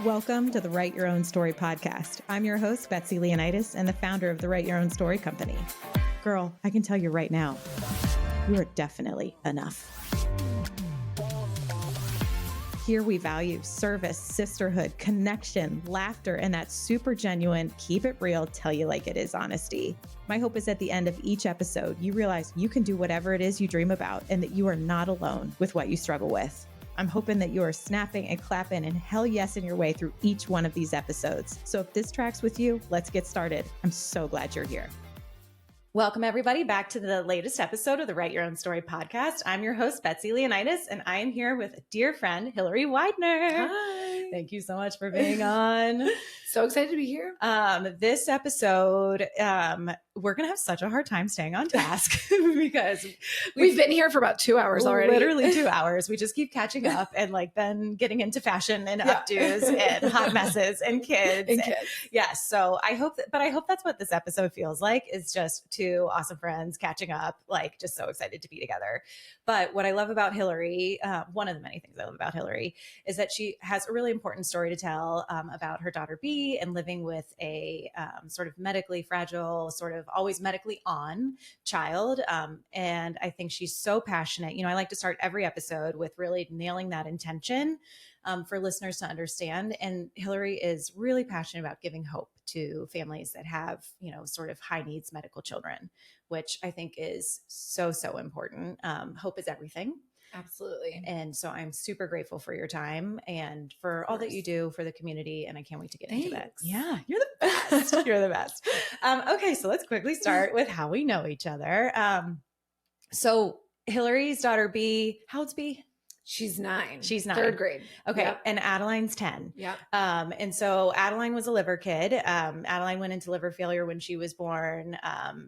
Welcome to the Write Your Own Story podcast. I'm your host, Betsy Leonidas, and the founder of the Write Your Own Story company. Girl, I can tell you right now, you are definitely enough. Here we value service, sisterhood, connection, laughter, and that super genuine, keep it real, tell you like it is honesty. My hope is at the end of each episode, you realize you can do whatever it is you dream about and that you are not alone with what you struggle with. I'm hoping that you are snapping and clapping and hell yes in your way through each one of these episodes. So if this tracks with you, let's get started. I'm so glad you're here. Welcome, everybody, back to the latest episode of the Write Your Own Story podcast. I'm your host, Betsy Leonidas, and I am here with a dear friend, Hillary Weidner. Hi. Thank you so much for being on. So excited to be here. This episode, we're going to have such a hard time staying on task because we've been here for about 2 hours already. Literally 2 hours. We just keep catching up and then getting into fashion and updos and hot messes and kids. Yes. So I hope that's what this episode feels like, is just two awesome friends catching up, like just so excited to be together. But what I love about Hillary, one of the many things I love about Hillary, is that she has a really important story to tell about her daughter B and living with a sort of medically fragile, sort of always medically on child. And I think she's so passionate. You know, I like to start every episode with really nailing that intention for listeners to understand. And Hillary is really passionate about giving hope to families that have, you know, sort of high needs medical children, which I think is so, so important. Hope is everything. Absolutely. And so I'm super grateful for your time and for all that you do for the community. And I can't wait to get into that. Yeah, you're the best. You're the best. Okay, so let's quickly start with how we know each other. So Hillary's daughter B, how old's B? She's 9. She's 9. 3rd grade. Okay. Yep. And Adeline's 10. Yeah. And so Adeline was a liver kid. Adeline went into liver failure when she was born,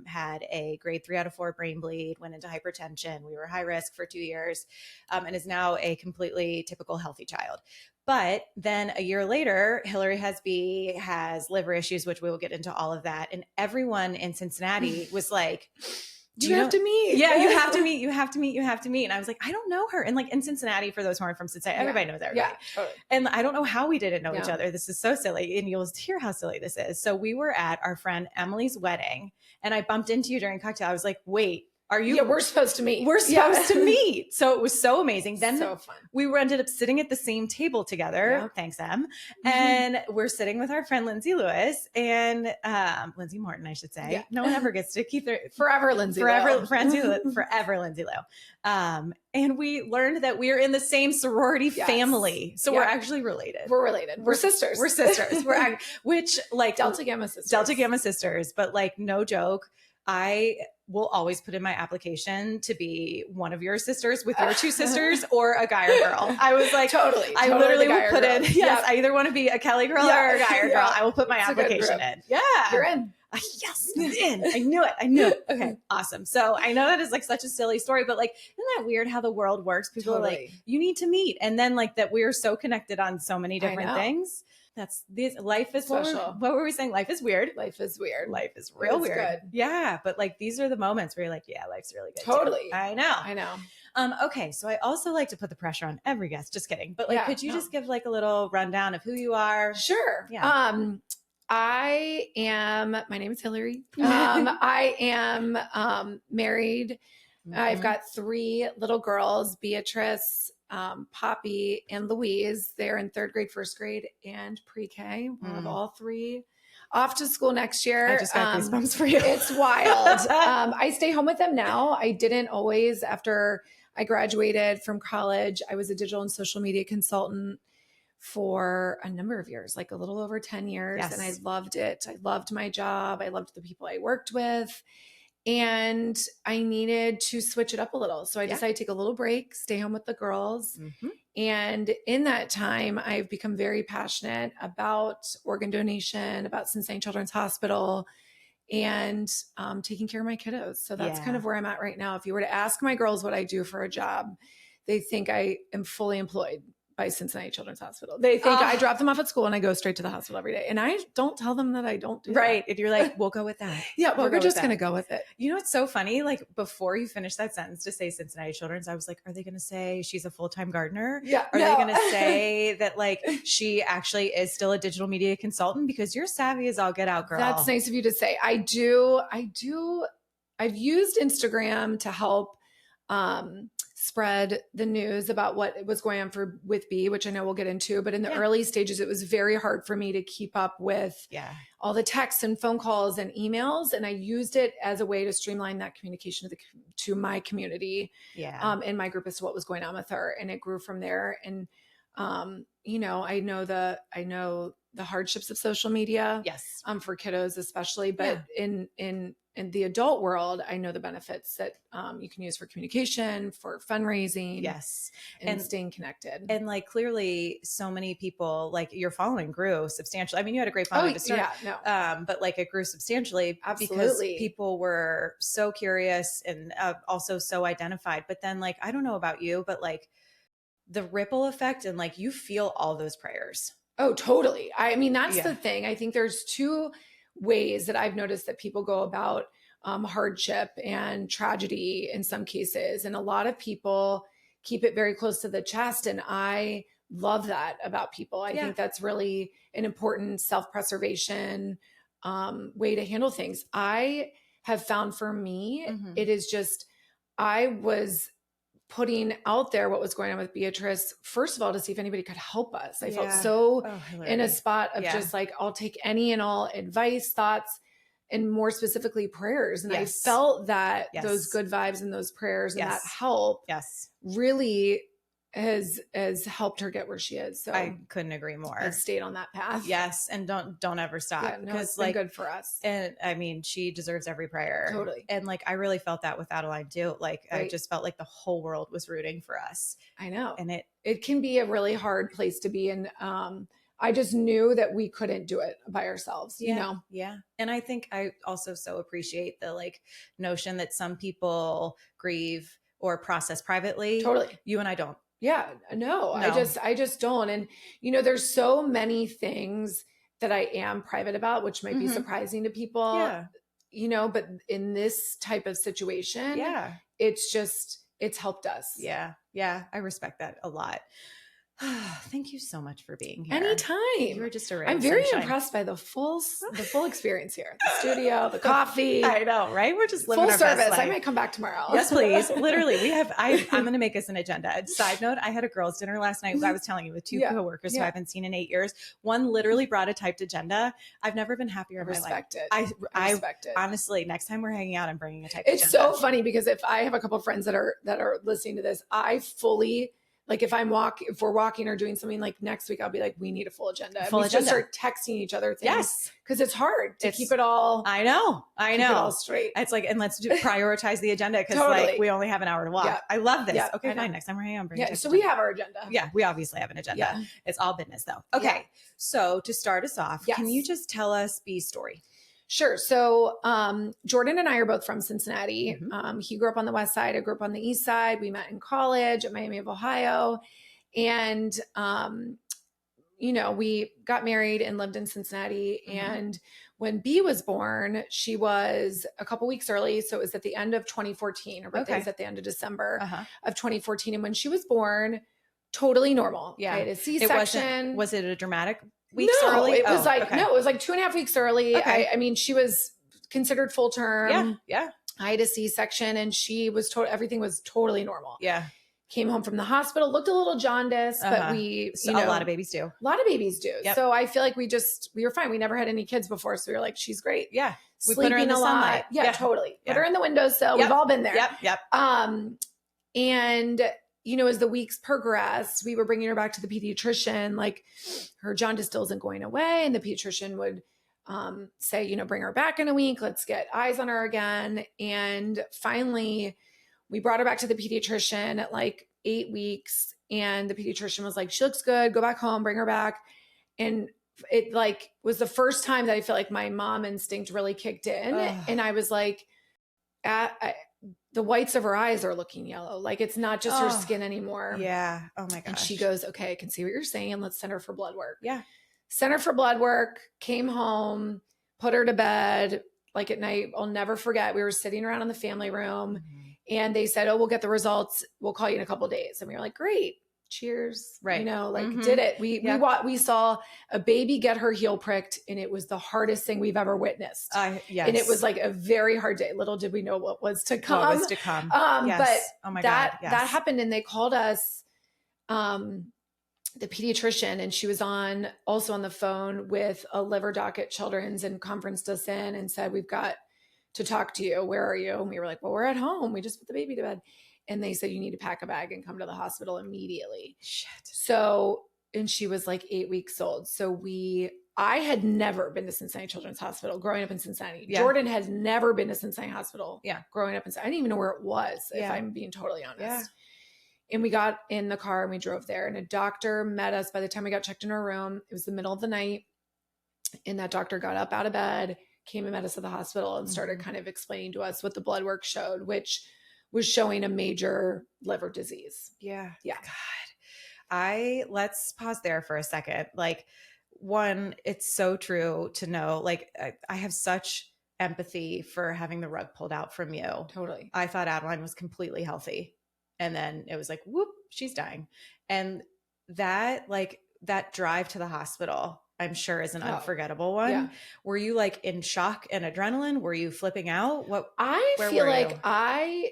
had a grade 3 out of 4 brain bleed, went into hypertension. We were high risk for 2 years, and is now a completely typical healthy child. But then a year later, Hillary has liver issues, which we will get into all of that. And everyone in Cincinnati was like, you have to meet. Yeah, you have to meet. You have to meet. You have to meet. And I was like, I don't know her. And like in Cincinnati, for those who aren't from Cincinnati, everybody knows everybody. Yeah, totally. And I don't know how we didn't know each other. This is so silly. And you'll hear how silly this is. So we were at our friend Emily's wedding and I bumped into you during cocktail. I was like, wait, are you? Yeah, we're supposed to meet. We're supposed to meet. So it was so amazing. Then so fun. We ended up sitting at the same table together. Yeah. Thanks, Em. And we're sitting with our friend Lindsay Lewis and Lindsay Morton, I should say. Yeah. No one ever gets to keep their forever Lindsay Lowe. Forever Lindsay Lowe. And we learned that we're in the same sorority family. So we're actually related. We're related. We're sisters. We're sisters. Which like Delta Gamma sisters. Delta Gamma sisters. But like, no joke, I will always put in my application to be one of your sisters with your two sisters or a guy or girl. I was like, totally. I literally will put in, I either want to be a Kelly girl or a guy or girl. I will put my application in. Yeah. You're in. Yes, I'm in. I knew it. Okay, awesome. So I know that is like such a silly story, but like, isn't that weird how the world works? People are like, you need to meet. And then like that we're so connected on so many different things. Life is special. What were we saying? Life is weird. Life is weird. Life is real weird. Good. Yeah. But like, these are the moments where you're like, yeah, life's really good. Totally. Too. I know. Okay. So I also like to put the pressure on every guest. Just kidding. But like, could you just give like a little rundown of who you are? Sure. Yeah. My name is Hillary. I am married. Mm-hmm. I've got 3 little girls, Beatrice, Poppy, and Louise. They're in 3rd grade, 1st grade, and pre-K. One of all 3. Off to school next year. I just got goosebumps for you. It's wild. I stay home with them now. I didn't always. After I graduated from college, I was a digital and social media consultant for a number of years, like a little over 10 years. Yes. And I loved it. I loved my job. I loved the people I worked with. And I needed to switch it up a little. So I decided to take a little break, stay home with the girls. Mm-hmm. And in that time, I've become very passionate about organ donation, about Cincinnati Children's Hospital, and taking care of my kiddos. So that's kind of where I'm at right now. If you were to ask my girls what I do for a job, they think I am fully employed. by Cincinnati Children's Hospital. They think I drop them off at school and I go straight to the hospital every day. And I don't tell them that I don't do right. that. If you're like, we'll go with that. Yeah, well, we're just going to go with it. You know, it's so funny. Like before you finish that sentence to say Cincinnati Children's, I was like, are they going to say she's a full-time gardener? Yeah. Are they going to say that like she actually is still a digital media consultant? Because you're savvy as all get out, girl. That's nice of you to say. I've used Instagram to help spread the news about what was going on with B, which I know we'll get into. But in the early stages, it was very hard for me to keep up with all the texts and phone calls and emails. And I used it as a way to streamline that communication to my community in my group as to what was going on with her. And it grew from there. And, you know, I know the hardships of social media for kiddos, especially, but in the adult world, I know the benefits that you can use for communication, for fundraising, and staying connected. And like clearly, so many people, like your following grew substantially. I mean, you had a great following to start, but like it grew substantially because people were so curious and also so identified. But then, like, I don't know about you, but like the ripple effect and like you feel all those prayers. Oh, totally. I mean, that's the thing. I think there's two ways that I've noticed that people go about hardship and tragedy in some cases. And a lot of people keep it very close to the chest. And I love that about people. I think that's really an important self-preservation way to handle things. I have found for me, it is just, I was putting out there what was going on with Beatrice, first of all, to see if anybody could help us. I felt so in a spot of just like, I'll take any and all advice, thoughts, and more specifically prayers. And I felt that those good vibes and those prayers and that help really has helped her get where she is. So I couldn't agree more. I've stayed on that path. Yes. And don't ever stop. Because it's been good for us. And I mean, she deserves every prayer. Totally. And like, I really felt that with Adeline too. Like, I just felt like the whole world was rooting for us. I know. And it can be a really hard place to be in. I just knew that we couldn't do it by ourselves, you know? Yeah. And I think I also so appreciate the like notion that some people grieve or process privately. Totally. You and I don't. Yeah, no, I just don't. And, you know, there's so many things that I am private about, which might be surprising to people, you know, but in this type of situation, it's helped us. Yeah. Yeah. I respect that a lot. Thank you so much for being here. Anytime. You were just a ray I'm of very sunshine. Impressed by the full experience here. The studio, the coffee. I know, right? We're just living full our service. best life. I might come back tomorrow. Yes, please. Literally, I'm going to make us an agenda. Side note, I had a girls' dinner last night. I was telling you with two coworkers who I haven't seen in 8 years. One literally brought a typed agenda. I've never been happier in my life. I respect it. Honestly, next time we're hanging out, I'm bringing a typed agenda. It's so funny because if I have a couple of friends that are listening to this, I fully. Like if we're walking or doing something like next week, I'll be like, we need a full agenda. We just start texting each other things. Yes. Cause it's hard to keep it all. I know. Keep it all straight. It's like, and let's prioritize the agenda. Cause like we only have an hour to walk. Yeah. I love this. Yeah, okay, fine. Next time we're hanging out, bring so we have our agenda. Yeah. We obviously have an agenda. Yeah. It's all business though. Okay. Yeah. So to start us off, can you just tell us B's story? Sure. So Jordan and I are both from Cincinnati. He grew up on the west side. I grew up on the east side. We met in college at Miami of Ohio. And, you know, we got married and lived in Cincinnati. And when B was born, she was a couple weeks early. So it was at the end of 2014. Her birthday was at the end of December of 2014. And when she was born, totally normal. Yeah. I had a C-section. Was it a dramatic weeks early? It was it was like 2.5 weeks early. Okay. I mean, she was considered full term. Yeah. I had a C-section and she was everything was totally normal. Yeah. Came home from the hospital, looked a little jaundiced, but we, a lot of babies do. A lot of babies do. Yep. So I feel like we were fine. We never had any kids before. So we were like, she's great. Yeah. We put her in the sunlight. Yeah, totally. Put her in the windowsill. We've all been there. Yep. And you know, as the weeks progressed, we were bringing her back to the pediatrician, like her jaundice still isn't going away. And the pediatrician would say, you know, bring her back in a week. Let's get eyes on her again. And finally we brought her back to the pediatrician at like 8 weeks. And the pediatrician was like, she looks good. Go back home, bring her back. And it like was the first time that I feel like my mom instinct really kicked in. And I was like, the whites of her eyes are looking yellow. Like it's not just her skin anymore. Yeah. Oh my gosh. And she goes, okay, I can see what you're saying. Let's send her for blood work. Yeah. Sent her for blood work, came home, put her to bed. Like at night, I'll never forget. We were sitting around in the family room and they said, oh, we'll get the results. We'll call you in a couple of days. And we were like, great. Cheers. Right. You know, like did it. We saw a baby get her heel pricked and it was the hardest thing we've ever witnessed. Yes. And it was like a very hard day. Little did we know what was to come. What was to come. Yes. But oh my God, God. Yes. that happened and they called us, the pediatrician, and she was also on the phone with a liver doc at Children's and conferenced us in and said, we've got to talk to you. Where are you? And we were like, well, we're at home. We just put the baby to bed. And they said, you need to pack a bag and come to the hospital immediately. Shit. So, and she was like 8 weeks old. So I had never been to Cincinnati Children's Hospital growing up in Cincinnati. Yeah. Jordan had never been to Cincinnati Hospital growing up in Cincinnati. I didn't even know where it was, if I'm being totally honest. Yeah. And we got in the car and we drove there and a doctor met us. By the time we got checked in our room, it was the middle of the night. And that doctor got up out of bed, came and met us at the hospital and started kind of explaining to us what the blood work showed, which was showing a major liver disease. Yeah. Yeah. God. Let's pause there for a second. Like, one, it's so true to know, like, I have such empathy for having the rug pulled out from you. Totally. I thought Adeline was completely healthy. And then it was like, whoop, she's dying. And that drive to the hospital, I'm sure is an unforgettable one. Yeah. Were you like in shock and adrenaline? Were you flipping out? I feel like I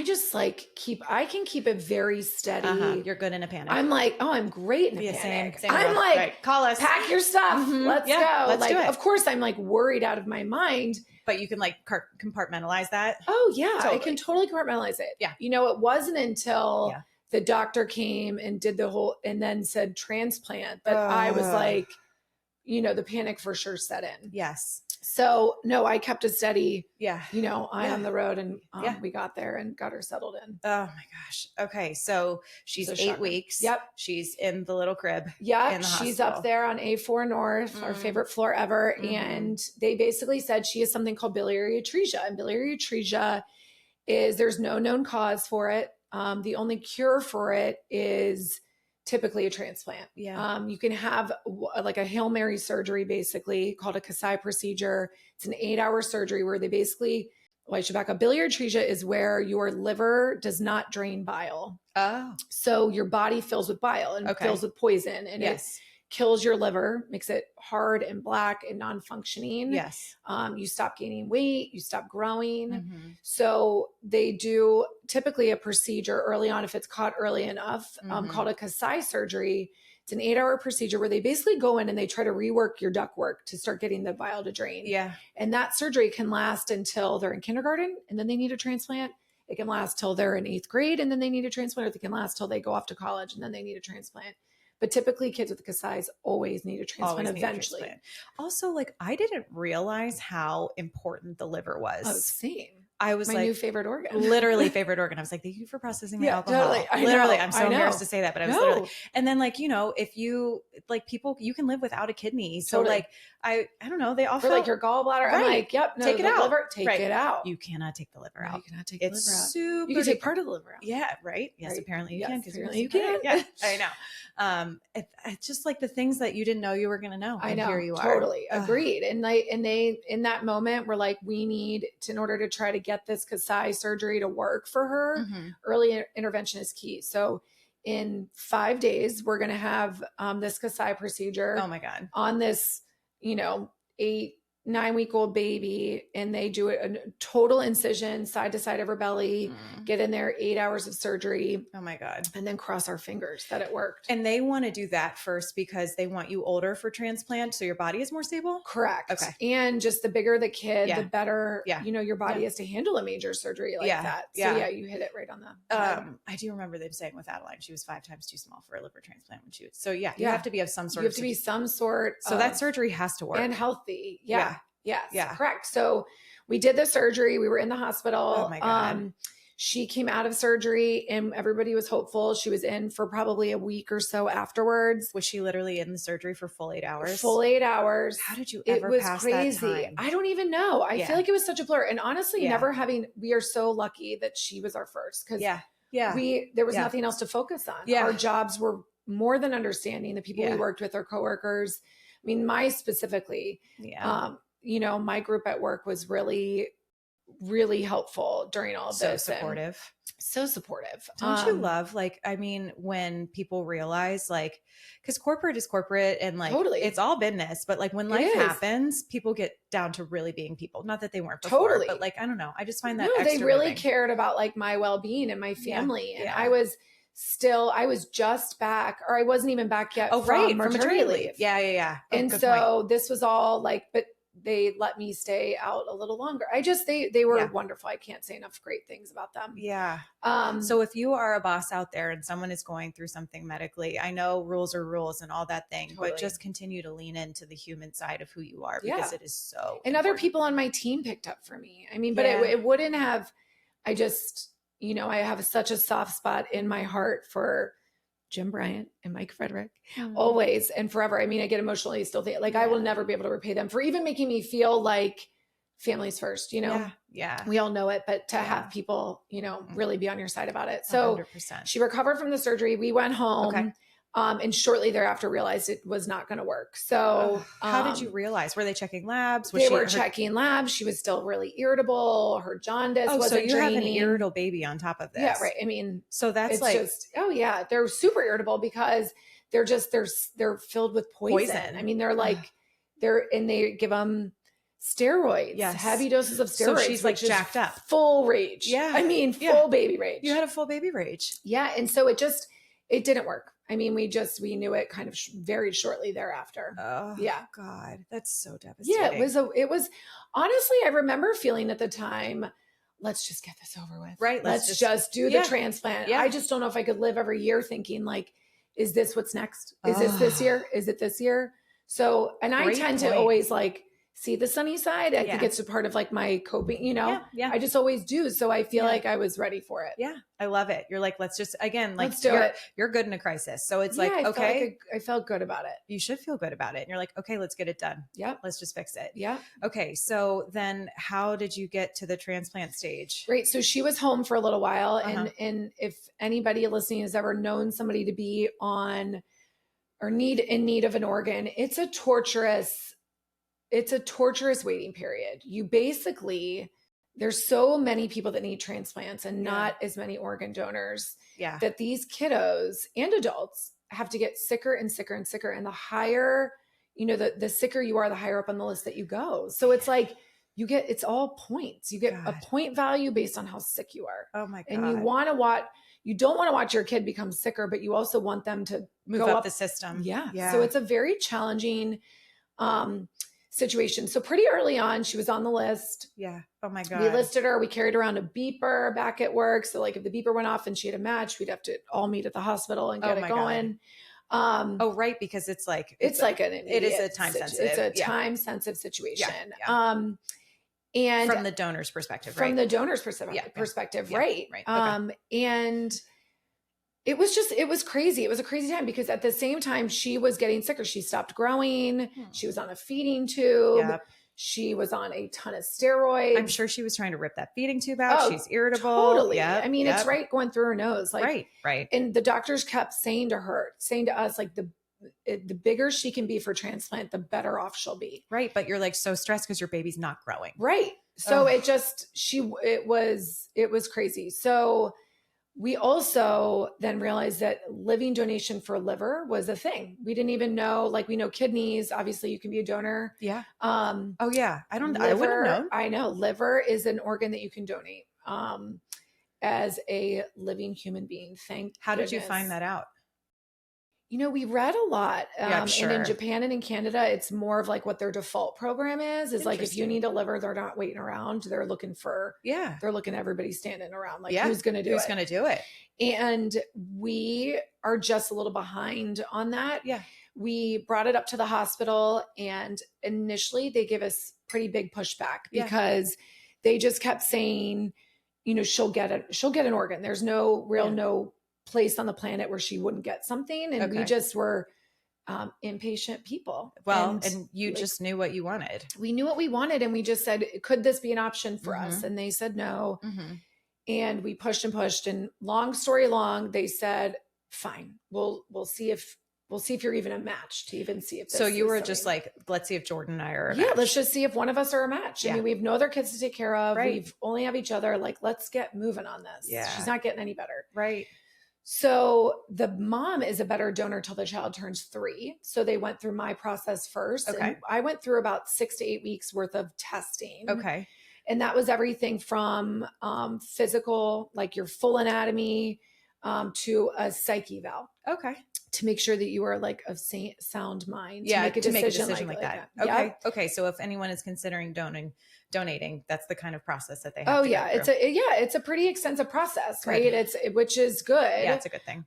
just like I can keep it very steady. You're good in a panic. I'm like, oh, I'm great in a panic. Same I'm like, right. Call us. Pack your stuff. Let's go. Let's do it. Of course, I'm like worried out of my mind. But you can like compartmentalize that. Oh yeah, totally. I can totally compartmentalize it. Yeah. You know, it wasn't until the doctor came and did the whole, and then said transplant that I was like, you know, the panic for sure set in. Yes. So no, I kept it steady. Yeah. You know, on the road and we got there and got her settled in. Oh my gosh. Okay. So she's 8 weeks. Yep. She's in the little crib. Yeah. She's up there on A4 North, our favorite floor ever. And they basically said she has something called biliary atresia. And biliary atresia there's no known cause for it. The only cure for it is typically a transplant. Yeah. You can have like a Hail Mary surgery, basically called a Kasai procedure. It's an 8-hour surgery where they basically, I should back up. Biliary atresia is where your liver does not drain bile. Oh. So your body fills with bile and fills with poison, and it kills your liver, makes it hard and black and non-functioning. Yes. You stop gaining weight, you stop growing. So they do typically a procedure early on, if it's caught early enough, called a Kasai surgery. It's an 8-hour procedure where they basically go in and they try to rework your ductwork to start getting the bile to drain. Yeah. And that surgery can last until they're in kindergarten and then they need a transplant. It can last till they're in 8th grade and then they need a transplant, or they can last till they go off to college and then they need a transplant. But typically kids with Kasai's always need a transplant eventually. Also, like, I didn't realize how important the liver was. Oh, same. I was my new favorite organ. Literally favorite organ. I was like, thank you for processing my alcohol. Totally. I'm so embarrassed to say that, but I was literally. And then, like, you know, if you like people, you can live without a kidney. So like, I don't know. They offer like your gallbladder. Right. I'm like, yep, no, take it out. Liver, take it out. You cannot take the liver out. You cannot take the liver out. It's super. You can take part of the liver out. Yeah. Right. Yes. Right. Apparently you can. Because apparently you can. Yeah. I know. It's just like the things that you didn't know you were going to know. I know. Here you are. Totally agreed. And they in that moment were like, we need to, in order to try to get this Kasai surgery to work for her, early intervention is key. So in 5 days, we're going to have this Kasai procedure. Oh my God. On this, 9-week-old baby, and they do a total incision side to side of her belly, get in there, 8 hours of surgery. Oh my God. And then cross our fingers that it worked. And they want to do that first because they want you older for transplant, so your body is more stable? Correct. Okay. And just the bigger the kid, the better, your body is to handle a major surgery like that. So you hit it right on the head. I do remember them saying with Adeline, she was 5 times too small for a liver transplant when she was. So you have to be of some sort. You have to be some sort. So that surgery has to work. And healthy. Yeah. Yes. Yeah. Correct. So we did the surgery. We were in the hospital. Oh my God. She came out of surgery and everybody was hopeful. She was in for probably a week or so afterwards. Was she literally in the surgery for full 8 hours? Full 8 hours. How did you ever pass that time? I don't even know. I feel like it was such a blur. And honestly, we are so lucky that she was our first, because there was nothing else to focus on. Yeah. Our jobs were more than understanding. The people we worked with, our coworkers. I mean, my group at work was really, really helpful during all of this. So supportive. Don't you love, when people realize, because corporate is corporate and totally. It's all business, but when life happens, people get down to really being people. Not that they weren't before, but I don't know. I just find that extra they really moving. cared about my well-being and my family. And I was just back, or I wasn't even back yet from maternity leave. Yeah. And so this was all but they let me stay out a little longer. They were wonderful. I can't say enough great things about them. Yeah. So if you are a boss out there and someone is going through something medically, I know rules are rules and all that thing, but just continue to lean into the human side of who you are, because it is so And important. Other people on my team picked up for me. I mean, but it wouldn't have, I have such a soft spot in my heart for Jim Bryant and Mike Frederick, always and forever. I mean, I get emotionally still think I will never be able to repay them for even making me feel like family's first, Yeah. We all know it, but to have people, really be on your side about it. So 100%. She recovered from the surgery. We went home. Okay. And shortly thereafter realized it was not going to work. So how did you realize? Were they checking labs? They were checking labs. She was still really irritable. Her jaundis wasn't so you draining. have an irritable baby on top of this. Yeah, right. I mean, so that's they're super irritable because they're filled with poison. I mean, they give them steroids, heavy doses of steroids. So she's jacked up. Full rage. Yeah. I mean, full baby rage. You had a full baby rage. Yeah. And so it didn't work. I mean, we knew it kind of very shortly thereafter. Oh, yeah. God, that's so devastating. Yeah, it was honestly, I remember feeling at the time, let's just get this over with. Right. Let's just do the transplant. Yeah. I just don't know if I could live every year thinking is this what's next? Is this year? Is it this year? So, and I tend to always see the sunny side. I think it's a part of my coping, I just always do. So I feel like I was ready for it. Yeah. I love it. You're let's just, again, let's do it. You're good in a crisis. So it's I felt good about it. You should feel good about it. And you're okay, let's get it done. Yeah. Let's just fix it. Yeah. Okay. So then how did you get to the transplant stage? Right. So she was home for a little while. And if anybody listening has ever known somebody to be on or in need of an organ, it's a torturous waiting period. There's so many people that need transplants and not as many organ donors that these kiddos and adults have to get sicker and sicker and sicker. And the higher, the sicker you are, the higher up on the list that you go. So it's it's all points. You get a point value based on how sick you are. Oh my God. And you don't want to watch your kid become sicker, but you also want them to move up the system. Yeah. So it's a very challenging, situation. So pretty early on, she was on the list. Yeah. Oh my God. We listed her. We carried around a beeper back at work. So if the beeper went off and she had a match, we'd have to all meet at the hospital and get it going. Right. Because it is a time sensitive. It's a time sensitive situation. Yeah. And from the donor's perspective, right? From the donor's perspective. Right. Okay. And it was crazy. It was a crazy time because at the same time she was getting sicker. She stopped growing. She was on a feeding tube. Yep. She was on a ton of steroids. I'm sure she was trying to rip that feeding tube out. She's irritable. Totally. Yep. I mean, it's going through her nose. Right. And the doctors kept saying to us, the bigger she can be for transplant, the better off she'll be. Right. But you're so stressed because your baby's not growing. Right. So it was crazy. So we also then realized that living donation for liver was a thing. We didn't even know, we know kidneys, obviously you can be a donor. Yeah. Oh yeah. I wouldn't have known. I know liver is an organ that you can donate, as a living human being. How did you find that out? We read a lot. And in Japan and in Canada, it's more of what their default program is if you need a liver, they're not waiting around. They're looking everybody standing around. Who's going to do it? Who's going to do it? And we are just a little behind on that. Yeah. We brought it up to the hospital and initially they gave us pretty big pushback because they just kept saying, she'll get an organ. There's no real, Yeah. no place on the planet where she wouldn't get something. And we Okay. just were impatient people. Well, and you like, just knew what you wanted. We knew what we wanted. And we just said, could this be an option for us? And they said no. And we pushed and pushed. And long story long, they said, fine, we'll see if you're even a match to even see if this So you were something. just like, let's see if Jordan and I are a yeah, match. let's just see if one of us are a match. Yeah. I mean, we have no other kids to take care of. Right. We've only have each other. Like, let's get moving on this. Yeah. She's not getting any better. Right. So the mom is a better donor till the child turns 3. So they went through my process first. Okay. And I went through about 6 to 8 weeks worth of testing. Okay. And that was everything from physical, like your full anatomy, to a psyche eval. Okay. To make sure that you are like of sound mind. Yeah. To make a decision like that. Okay. Yep. Okay. So if anyone is considering donating, that's the kind of process that they have. Oh to yeah. go through. It's a pretty extensive process, right? Which is good. Yeah. It's a good thing.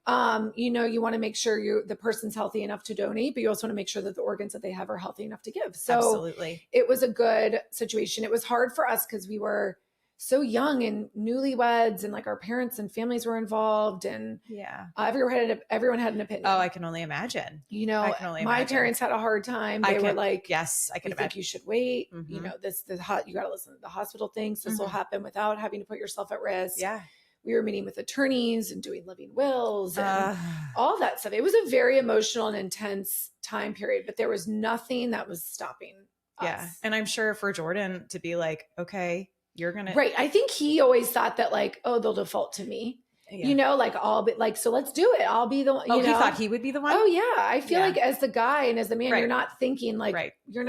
You want to make sure the person's healthy enough to donate, but you also want to make sure that the organs that they have are healthy enough to give. So absolutely. It was a good situation. It was hard for us because we were so young and newlyweds, and like our parents and families were involved, and yeah, everyone had an opinion. Oh, I can only imagine. My parents had a hard time. They were like, yes, I can imagine. Think you should wait. You got to listen to the hospital things. This will happen without having to put yourself at risk. Yeah. We were meeting with attorneys and doing living wills and all that stuff. It was a very emotional and intense time period, but there was nothing that was stopping us. Yeah. And I'm sure for Jordan to be like, okay, you're going to. Right. I think he always thought that like, oh, they'll default to me. Yeah. Like I'll be like, so let's do it. I'll be the one. He thought he would be the one? Oh yeah. I feel like as the guy and as the man, you're not thinking like, you're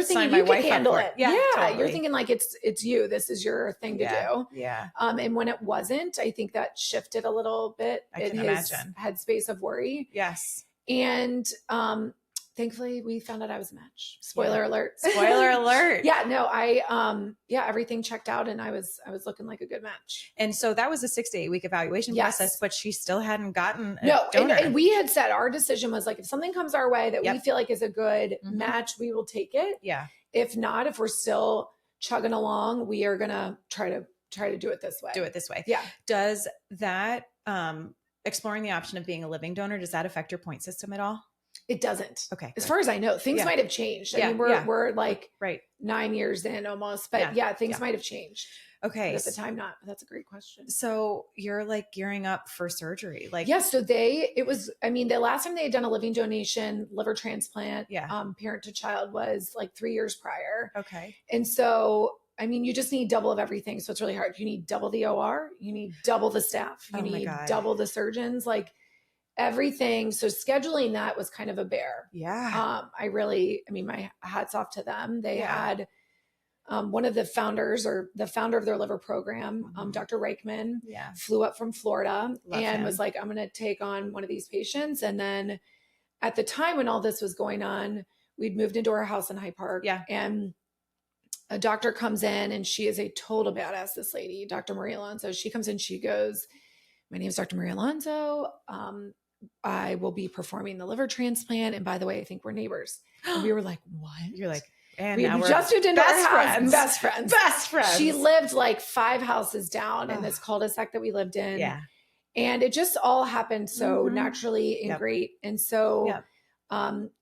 thinking you can handle it. Yeah. Totally. You're thinking like, it's you, this is your thing to do. Yeah. And when it wasn't, I think that shifted a little bit in his imagine. Headspace of worry. Yes. And, thankfully we found out I was a match. Spoiler alert. Spoiler alert. Yeah, no, everything checked out and I was looking like a good match. And so that was a 6 to 8 week evaluation process, but she still hadn't gotten a donor. And we had said our decision was like, if something comes our way that we feel like is a good match, we will take it. Yeah. If not, if we're still chugging along, we are going to try to do it this way. Yeah. Does that, exploring the option of being a living donor, does that affect your point system at all? It doesn't. Okay. As far as I know, things might have changed. I mean, we're like 9 years in almost, but things might have changed. Okay. But at the time, not. But that's a great question. So you're like gearing up for surgery. Like, So the last time they had done a living donation, liver transplant, parent to child was like 3 years prior. Okay. And so, you just need double of everything. So it's really hard. You need double the OR, you need double the staff, you need double the surgeons, like everything. So scheduling that was kind of a bear. Yeah. My hats off to them. They had one of the founders or the founder of their liver program, Dr. Reichman, flew up from Florida was like, I'm going to take on one of these patients. And then at the time when all this was going on, we'd moved into our house in Hyde Park. Yeah. And a doctor comes in and she is a total badass, this lady, Dr. Marie Alonso. She comes in, she goes, my name is Dr. Marie Alonso. I will be performing the liver transplant. And by the way, I think we're neighbors. And we were like, what? You're like, and we now we're just moved into our house. Best friends. She lived like 5 houses down in this cul-de-sac that we lived in. Yeah. And it just all happened so naturally and great. And so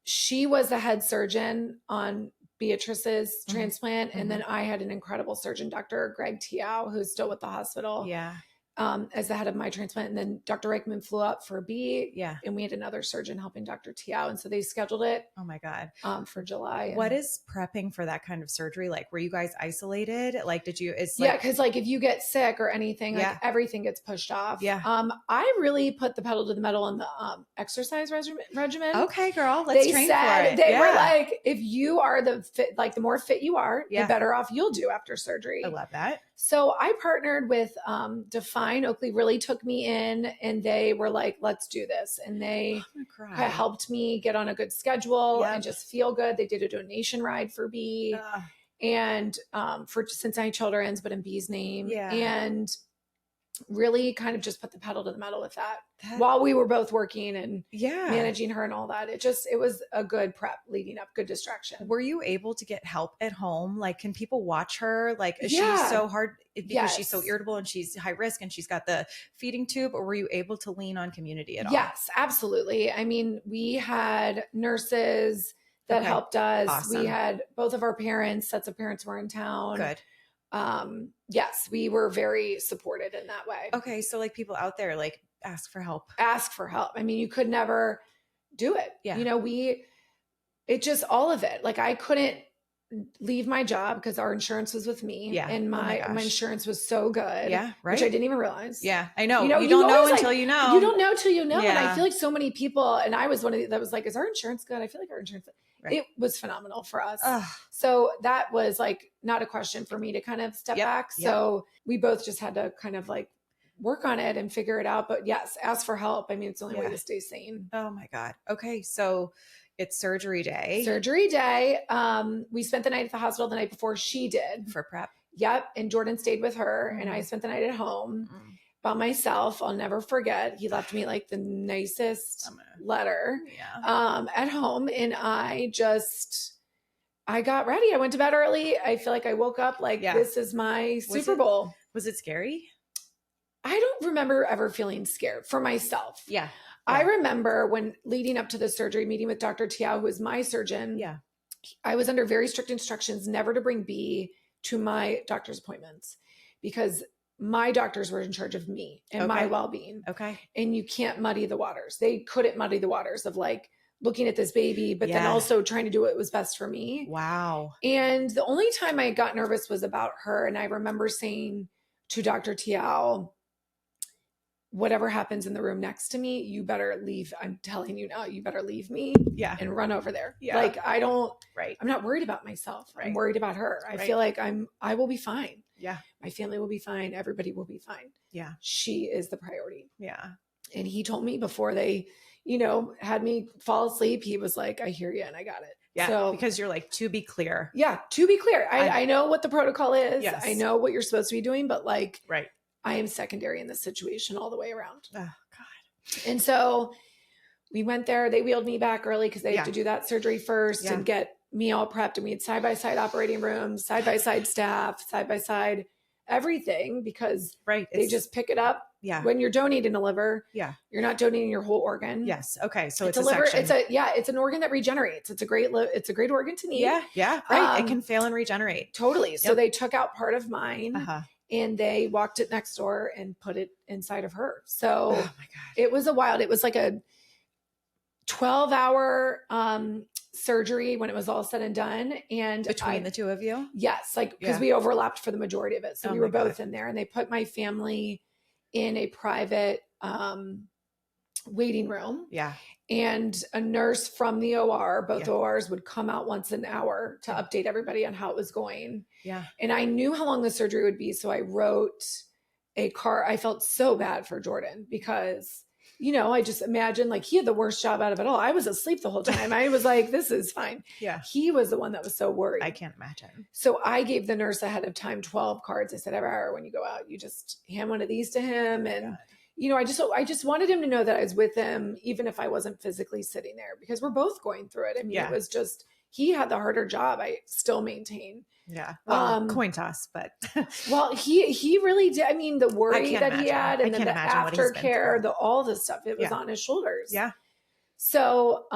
she was the head surgeon on Beatrice's transplant. And then I had an incredible surgeon, Dr. Greg Tiao, who's still with the hospital. Yeah. As the head of my transplant. And then Dr. Reichman flew up for B. Yeah. And we had another surgeon helping Dr. Tiao. And so they scheduled it. Oh my God. For July. What is prepping for that kind of surgery like? Were you guys isolated? Like, because like if you get sick or anything, like everything gets pushed off. Yeah. I really put the pedal to the metal in the exercise regimen. Okay, girl. Let's train for it. They were like, if you are the more fit you are, the better off you'll do after surgery. I love that. So I partnered with Define. Oakley really took me in and they were like, let's do this. And they helped me get on a good schedule and just feel good. They did a donation ride for B and for Cincinnati Children's, but in B's name. Yeah. And really kind of just put the pedal to the metal with that while we were both working and managing her and all that. It was a good prep leading up, good distraction. Were you able to get help at home? Like, can people watch her? Like, is she so hard because she's so irritable and she's high risk and she's got the feeding tube, or were you able to lean on community at all? Yes, absolutely. I mean, we had nurses that helped us. Awesome. We had both of our parents, sets of parents were in town. Good. Yes, we were very supported in that way. Okay. So like people out there, like ask for help. Ask for help. I mean, you could never do it. Yeah. You know, it just all of it. Like I couldn't leave my job because our insurance was with me. Yeah. And my insurance was so good. Yeah. Right. Which I didn't even realize. Yeah. I know. You don't know until you know. You don't know till you know. Yeah. And I feel like so many people, and I was one of the, that was like, is our insurance good? I feel like our insurance, it was phenomenal for us. So that was like not a question for me to kind of step back. So we both just had to kind of like work on it and figure it out. But yes, ask for help. I mean, it's the only way to stay sane. Oh my God. Okay. So it's surgery day. We spent the night at the hospital the night before she did. For prep. Yep. And Jordan stayed with her and I spent the night at home by myself. I'll never forget. He left me like the nicest letter at home. And I got ready. I went to bed early. I feel like I woke up like this is my Super Bowl. Was it scary? I don't remember ever feeling scared for myself. Yeah. I remember when leading up to the surgery, meeting with Dr. Tiao, who was my surgeon. Yeah. I was under very strict instructions never to bring B to my doctor's appointments because my doctors were in charge of me and my well-being. Okay. And you can't muddy the waters. They couldn't muddy the waters of like looking at this baby, but then also trying to do what was best for me. Wow. And the only time I got nervous was about her. And I remember saying to Dr. Tiao, whatever happens in the room next to me, you better leave. I'm telling you now, you better leave me and run over there. Yeah. Like I'm not worried about myself. I'm worried about her. I feel like I will be fine. Yeah. My family will be fine. Everybody will be fine. Yeah. She is the priority. Yeah. And he told me before they, had me fall asleep, he was like, I hear you and I got it. Yeah. So, because you're like, to be clear. Yeah. To be clear. I know what the protocol is. Yes. I know what you're supposed to be doing, but like, I am secondary in this situation all the way around. Oh God. And so we went there, they wheeled me back early because they have to do that surgery first and get me all prepped. And we had side-by-side operating rooms, side-by-side staff, side-by-side everything because they just pick it up. Yeah. When you're donating a liver, you're not donating your whole organ. Yes. Okay. So it's a liver. Section. It's an organ that regenerates. It's a great organ to need. Yeah. Yeah. Right. It can fail and regenerate. Totally. So they took out part of mine. And they walked it next door and put it inside of her. So oh my God. It was like a 12-hour surgery when it was all said and done. And between the two of you? Yes. Like, because we overlapped for the majority of it. So we were both in there and they put my family in a private waiting room. Yeah. And a nurse from the OR, both ORs would come out once an hour to update everybody on how it was going. Yeah. And I knew how long the surgery would be. So I wrote I felt so bad for Jordan because, I just imagined like he had the worst job out of it all. I was asleep the whole time. I was like, this is fine. Yeah. He was the one that was so worried. I can't imagine. So I gave the nurse ahead of time 12 cards. I said, every hour when you go out, you just hand one of these to him. And I just wanted him to know that I was with him, even if I wasn't physically sitting there, because we're both going through it. I mean, it was just, he had the harder job. I still maintain. Yeah. Well, coin toss, but well, he really did. I mean, the worry that he had and then the aftercare, all the stuff, it was on his shoulders. Yeah. So,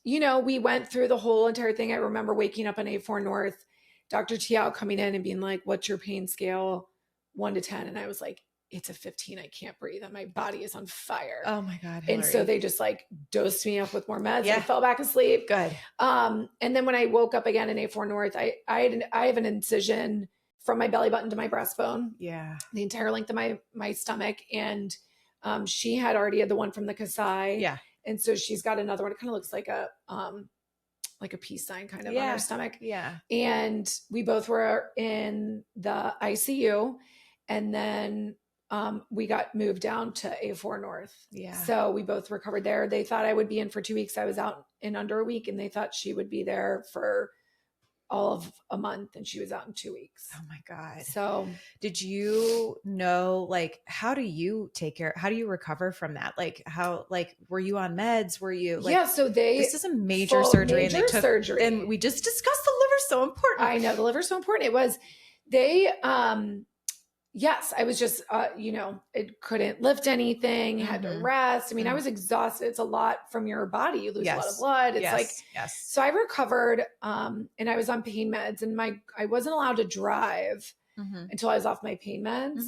we went through the whole entire thing. I remember waking up on A4 North, Dr. Tiao coming in and being like, what's your pain scale? 1 to 10. And I was like, it's a 15. I can't breathe. And my body is on fire. Oh my God. Hillary. And so they just like dosed me up with more meds. I fell back asleep. Good. And then when I woke up again in A4 North, I have an incision from my belly button to my breastbone. Yeah. The entire length of my stomach. And she had already had the one from the Kasai. Yeah. And so she's got another one. It kind of looks like a peace sign kind of on her stomach. Yeah. And we both were in the ICU. And then we got moved down to A4 North. Yeah. So we both recovered there. They thought I would be in for 2 weeks. I was out in under a week and they thought she would be there for all of a month and she was out in 2 weeks. Oh my God. So did you know, like, how do you recover from that? Like were you on meds? Were you like, so this is a major surgery surgery. And we just discussed the liver's so important. I know the liver's so important. Yes, I was just, it couldn't lift anything, had to rest. I mean, I was exhausted. It's a lot from your body. You lose a lot of blood. It's so I recovered, and I was on pain meds and I wasn't allowed to drive until I was off my pain meds.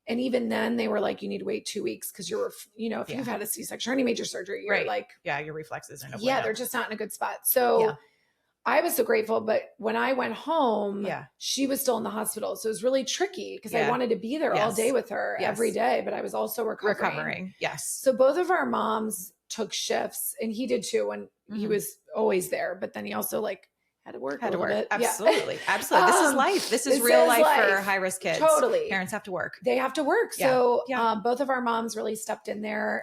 And even then they were like, you need to wait 2 weeks. Cause if you've had a C-section or any major surgery, you're like, your reflexes are they're just not in a good spot. So I was so grateful, but when I went home, she was still in the hospital. So it was really tricky because I wanted to be there all day with her every day, but I was also recovering. Yes. So both of our moms took shifts and he did too. And he was always there, but then he also had to work a little bit. Absolutely. Absolutely. This is life. This is real life for high risk kids. Totally. Parents have to work. They have to work. So both of our moms really stepped in there.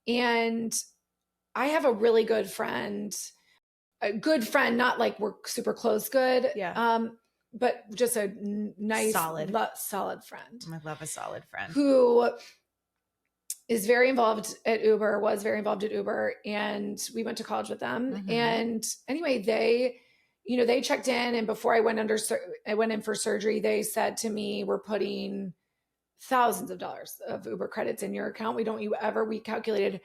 And I have a really good friend, not like we're super close good. But just a nice, solid friend. I love a solid friend who is very involved at Uber, was very involved at Uber. And we went to college with them. And anyway, they checked in. And before I went in for surgery, they said to me, we're putting thousands of dollars of Uber credits in your account. We calculated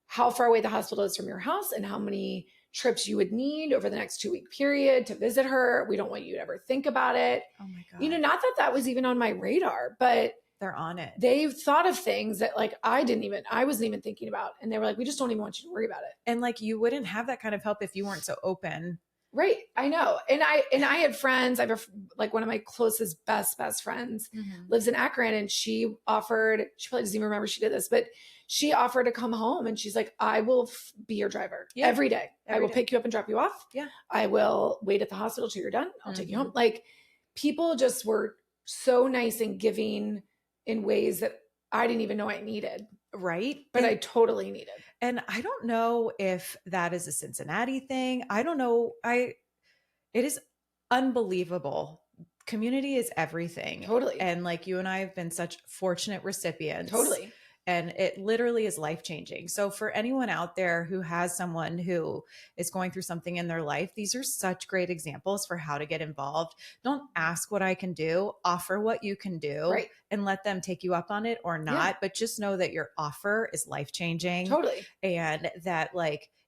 how far away the hospital is from your house and how many trips you would need over the next 2 week period to visit her. We don't want you to ever think about it. Oh my God. Not that was even on my radar, but they're on it. They've thought of things that I wasn't even thinking about. And they were like, we just don't even want you to worry about it. And you wouldn't have that kind of help if you weren't so open. Right. I know. And I had friends. I have one of my closest, best friends lives in Akron, and she probably doesn't even remember she did this, but she offered to come home, and she's like, I will be your driver every day. I will pick you up and drop you off. Yeah. I will wait at the hospital till you're done. I'll take you home. People just were so nice and giving in ways that I didn't even know I needed. Right. But I totally needed. And I don't know if that is a Cincinnati thing. I don't know. It is unbelievable. Community is everything. Totally. And you and I have been such fortunate recipients. Totally. And it literally is life-changing. So for anyone out there who has someone who is going through something in their life, these are such great examples for how to get involved. Don't ask what I can do, offer what you can do, and let them take you up on it or not. But just know that your offer is life-changing. Totally. And that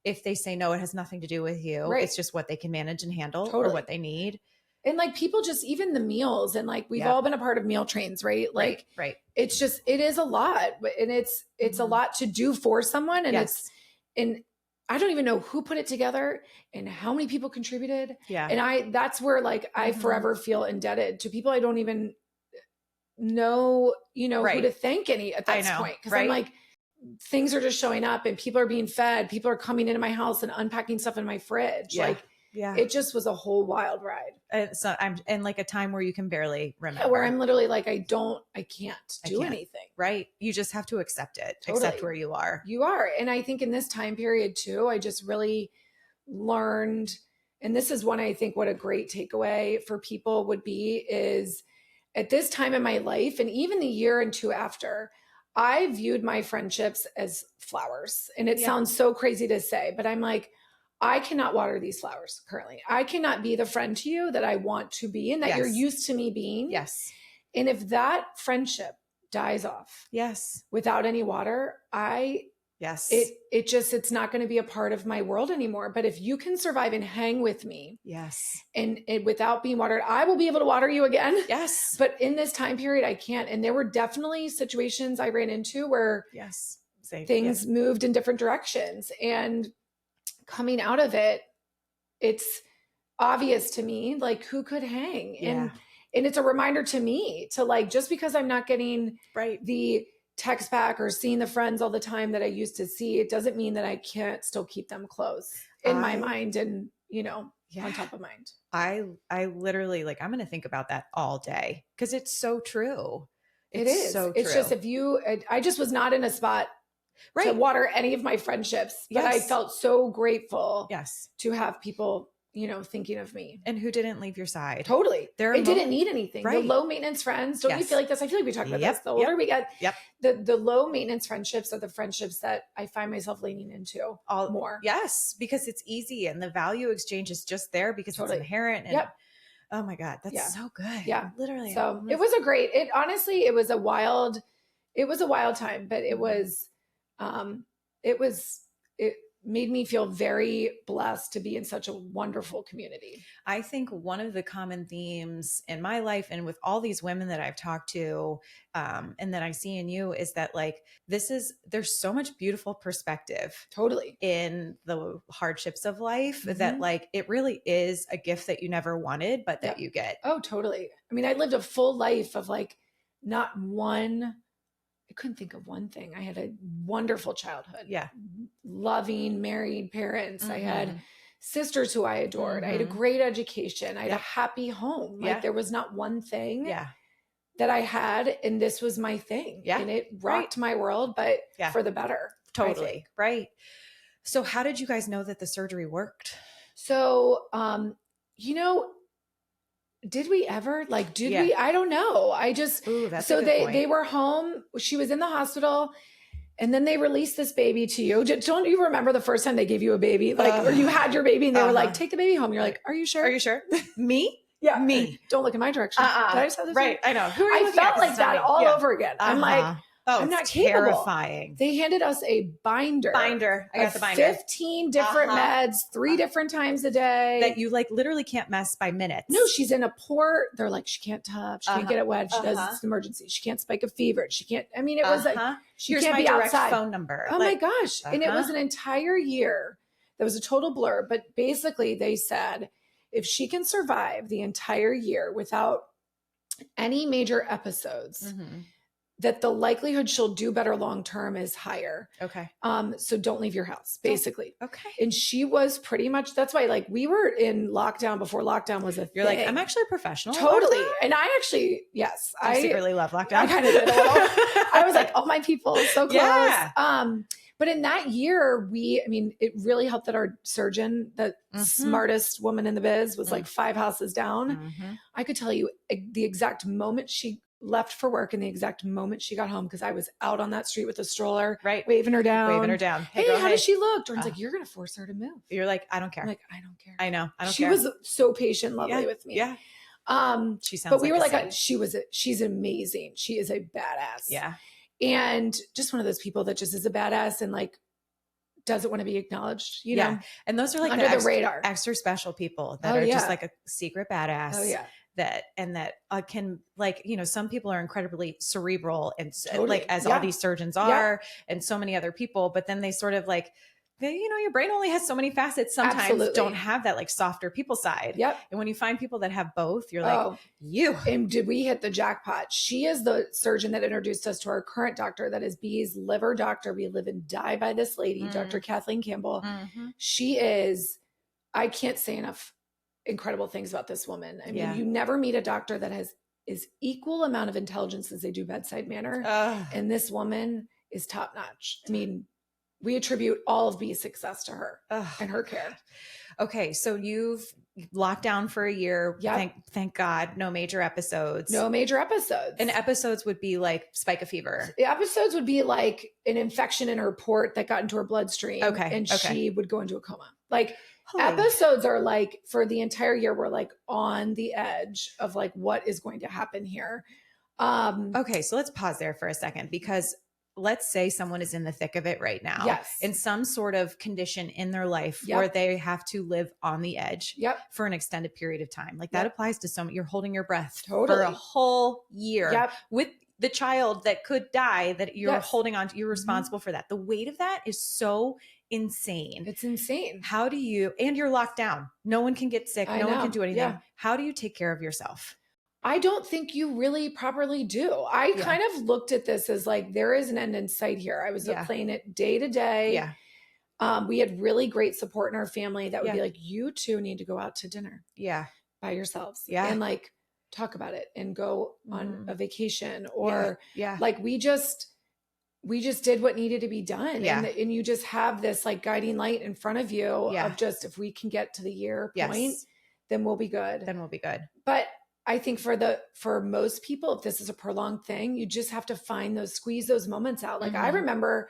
if they say no, it has nothing to do with you. It's just what they can manage and handle or what they need. And people just, even the meals, and we've all been a part of meal trains, right? Right. It's just, it is a lot, and it's a lot to do for someone. And and I don't even know who put it together and how many people contributed. Yeah. And that's where I forever feel indebted to people I don't even know, who to thank at that point. Cause I'm things are just showing up and people are being fed. People are coming into my house and unpacking stuff in my fridge. It just was a whole wild ride. So I'm in a time where you can barely remember. Where I'm literally I can't do anything. Right. You just have to accept it. Totally. Accept where you are. You are. And I think in this time period too, I just really learned, and this is one, I think what a great takeaway for people would be is at this time in my life, and even the year and two after, I viewed my friendships as flowers. And it sounds so crazy to say, but I'm I cannot water these flowers currently. I cannot be the friend to you that I want to be and that you're used to me being. Yes. And if that friendship dies off without any water, it's not going to be a part of my world anymore. But if you can survive and hang with me and without being watered, I will be able to water you again. Yes. But in this time period, I can't. And there were definitely situations I ran into where things moved in different directions. And coming out of it, it's obvious to me, who could hang. And it's a reminder to me to just because I'm not getting the text back or seeing the friends all the time that I used to see, it doesn't mean that I can't still keep them close in my mind and, on top of mind. I literally I'm going to think about that all day because it's so true. It's so true. It's just I just was not in a spot to water any of my friendships, but I felt so grateful to have people thinking of me. And who didn't leave your side. Totally. It didn't need anything. Right. The low maintenance friends. Don't you feel like this? I feel like we talked about this. The older we get, the low maintenance friendships are the friendships that I find myself leaning into more. Yes. Because it's easy and the value exchange is just there because it's inherent. And oh my God, that's so good. Yeah. Literally. So it was honestly, it was a wild time, but it made me feel very blessed to be in such a wonderful community. I think one of the common themes in my life and with all these women that I've talked to, and that I see in you is that like, there's so much beautiful perspective totally in the hardships of life that like, it really is a gift that you never wanted, but that you get. Oh, totally. I mean, I lived a full life of like I couldn't think of one thing. I had a wonderful childhood. Yeah. Loving, married parents. I had sisters who I adored. I had a great education. I had a happy home. Like there was not one thing that I had, and this was my thing. Yeah. And it rocked my world, but for the better. Totally. Right. So how did you guys know that the surgery worked? So, did we ever we, I don't know. I just, they were home. She was in the hospital and then they released this baby to you. Don't you remember the first time they gave you a baby? Or you had your baby and they were like, take the baby home. You're like, are you sure? Are you sure? Me? Yeah. Me. Don't look in my direction. Did I just have this? Right. I know. Who are you? I felt like that all over again. I'm like, I'm not terrifying. Capable. They handed us a binder. I got the binder. 15 different meds, 3 different times a day. That you like literally can't mess by minutes. No, she's in a port. They're like, she can't touch. She can't get it wet. She does it's an emergency. She can't spike a fever. She can't. I mean, it was like, she Here's can't my be direct outside. phone number. Oh my gosh. And it was an entire year. That was a total blur. But basically they said, if she can survive the entire year without any major episodes, that the likelihood she'll do better long-term is higher. Okay. So don't leave your house, basically. Okay. And she was pretty much, that's why like we were in lockdown before lockdown was a thing. You're like, I'm actually a professional. Totally. And I actually, yes. I secretly love lockdown. I kind of did a little. I was like, oh, my people, so close. Yeah. But in that year, it really helped that our surgeon, the smartest woman in the biz, was like 5 houses down. I could tell you the exact moment she left for work and the exact moment she got home, because I was out on that street with a stroller, waving her down. Hey, how does she look? Jordan's like, you're going to force her to move. You're like, I don't care. I'm like, I don't care. I know. I don't care. She was so patient, lovely with me. Yeah. She sounds. But we were like, she's amazing. She is a badass. Yeah. And just one of those people that just is a badass and like doesn't want to be acknowledged, you know? And those are like under the radar, extra special people that are just like a secret badass. Oh yeah. That can, like, some people are incredibly cerebral and like as all these surgeons are and so many other people, but then they sort of like, your brain only has so many facets. Sometimes don't have that like softer people side. Yep. And when you find people that have both, you're like, And did we hit the jackpot? She is the surgeon that introduced us to our current doctor. That is B's liver doctor. We live and die by this lady, Dr. Kathleen Campbell. She is, I can't say enough incredible things about this woman. I mean, you never meet a doctor that is equal amount of intelligence as they do bedside manner. And this woman is top notch. I mean, we attribute all of B's success to her and her care. Okay. So you've locked down for a year. Yep. Thank God. No major episodes. And episodes would be like spike a fever. The episodes would be like an infection in her port that got into her bloodstream. And she would go into a coma. Like episodes are like, for the entire year, we're like on the edge of like, what is going to happen here? Okay. So let's pause there for a second, because let's say someone is in the thick of it right now, in some sort of condition in their life where they have to live on the edge for an extended period of time. Like that applies to someone. You're holding your breath for a whole year with the child that could die, that you're holding on to. You're responsible for that. The weight of that is so insane. It's insane. How do you, and you're locked down. No one can get sick. No one can do anything. How do you take care of yourself? I don't think you really properly do. I kind of looked at this as like, there is an end in sight here. I was playing it day to day. We had really great support in our family that would be like, you two need to go out to dinner by yourselves and like talk about it and go on a vacation or like, we just, we just did what needed to be done. Yeah. And you just have this like guiding light in front of you of just, if we can get to the year point, then we'll be good. But I think for most people, if this is a prolonged thing, you just have to squeeze those moments out. Like I remember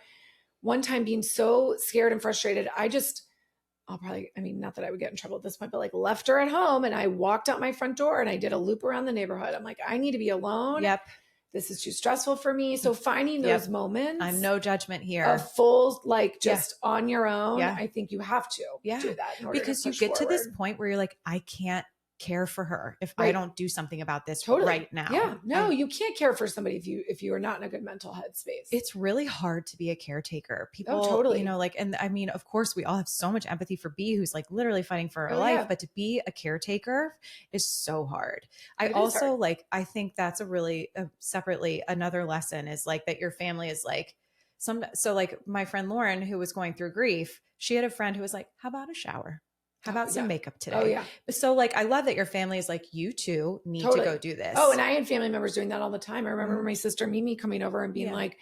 one time being so scared and frustrated. Not that I would get in trouble at this point, but like left her at home and I walked out my front door and I did a loop around the neighborhood. I'm like, I need to be alone. Yep. This is too stressful for me. So finding those moments. I'm no judgment here. Of full, like just on your own. I think you have to do that in order because to you get to this point where you're like, I can't care for her if I don't do something about this right now. Yeah. No, you can't care for somebody if you are not in a good mental headspace. It's really hard to be a caretaker. People, you know, like, and I mean, of course we all have so much empathy for B, who's like literally fighting for her life, but to be a caretaker is so hard. I think that's a really separately, another lesson is like that your family is like so like my friend Lauren, who was going through grief, she had a friend who was like, how about a shower? How about some makeup today? Oh, yeah. So like, I love that your family is like, you two need to go do this. Oh, and I had family members doing that all the time. I remember my sister Mimi coming over and being like,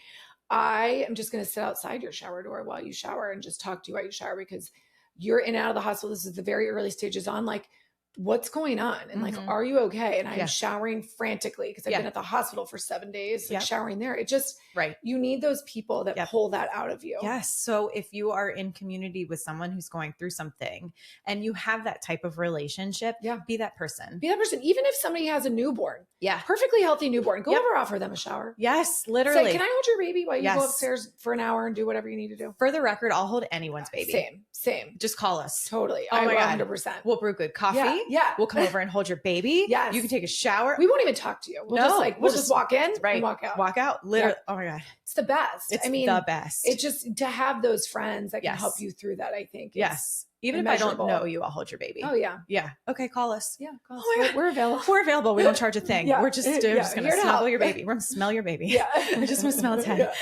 I am just going to sit outside your shower door while you shower and just talk to you while you shower because you're in and out of the hospital. This is the very early stages on like, what's going on? And like, are you okay? And I'm showering frantically because I've been at the hospital for 7 days, like showering there. It just, you need those people that pull that out of you. Yes. So if you are in community with someone who's going through something and you have that type of relationship, be that person. Be that person. Even if somebody has a newborn, perfectly healthy newborn, go over, offer them a shower. Yes, literally. Say, can I hold your baby while you go upstairs for an hour and do whatever you need to do? For the record, I'll hold anyone's baby. Same. Just call us. Totally. Oh my God. 100%. We'll brew good coffee. Yeah. We'll come over and hold your baby. Yes. You can take a shower. We won't even talk to you. We'll just walk in and walk out. Walk out. Literally. Oh my God. It's the best. It's the best. It's just to have those friends that can help you through that, I think. Yes. Even if I don't know you, I'll hold your baby. Oh yeah. Yeah. Okay. Call us. Yeah. Call us. We're available. We're available. We don't charge a thing. We're just going to snuggle your baby. We're going to smell your baby. Yeah. I just want to smell its head.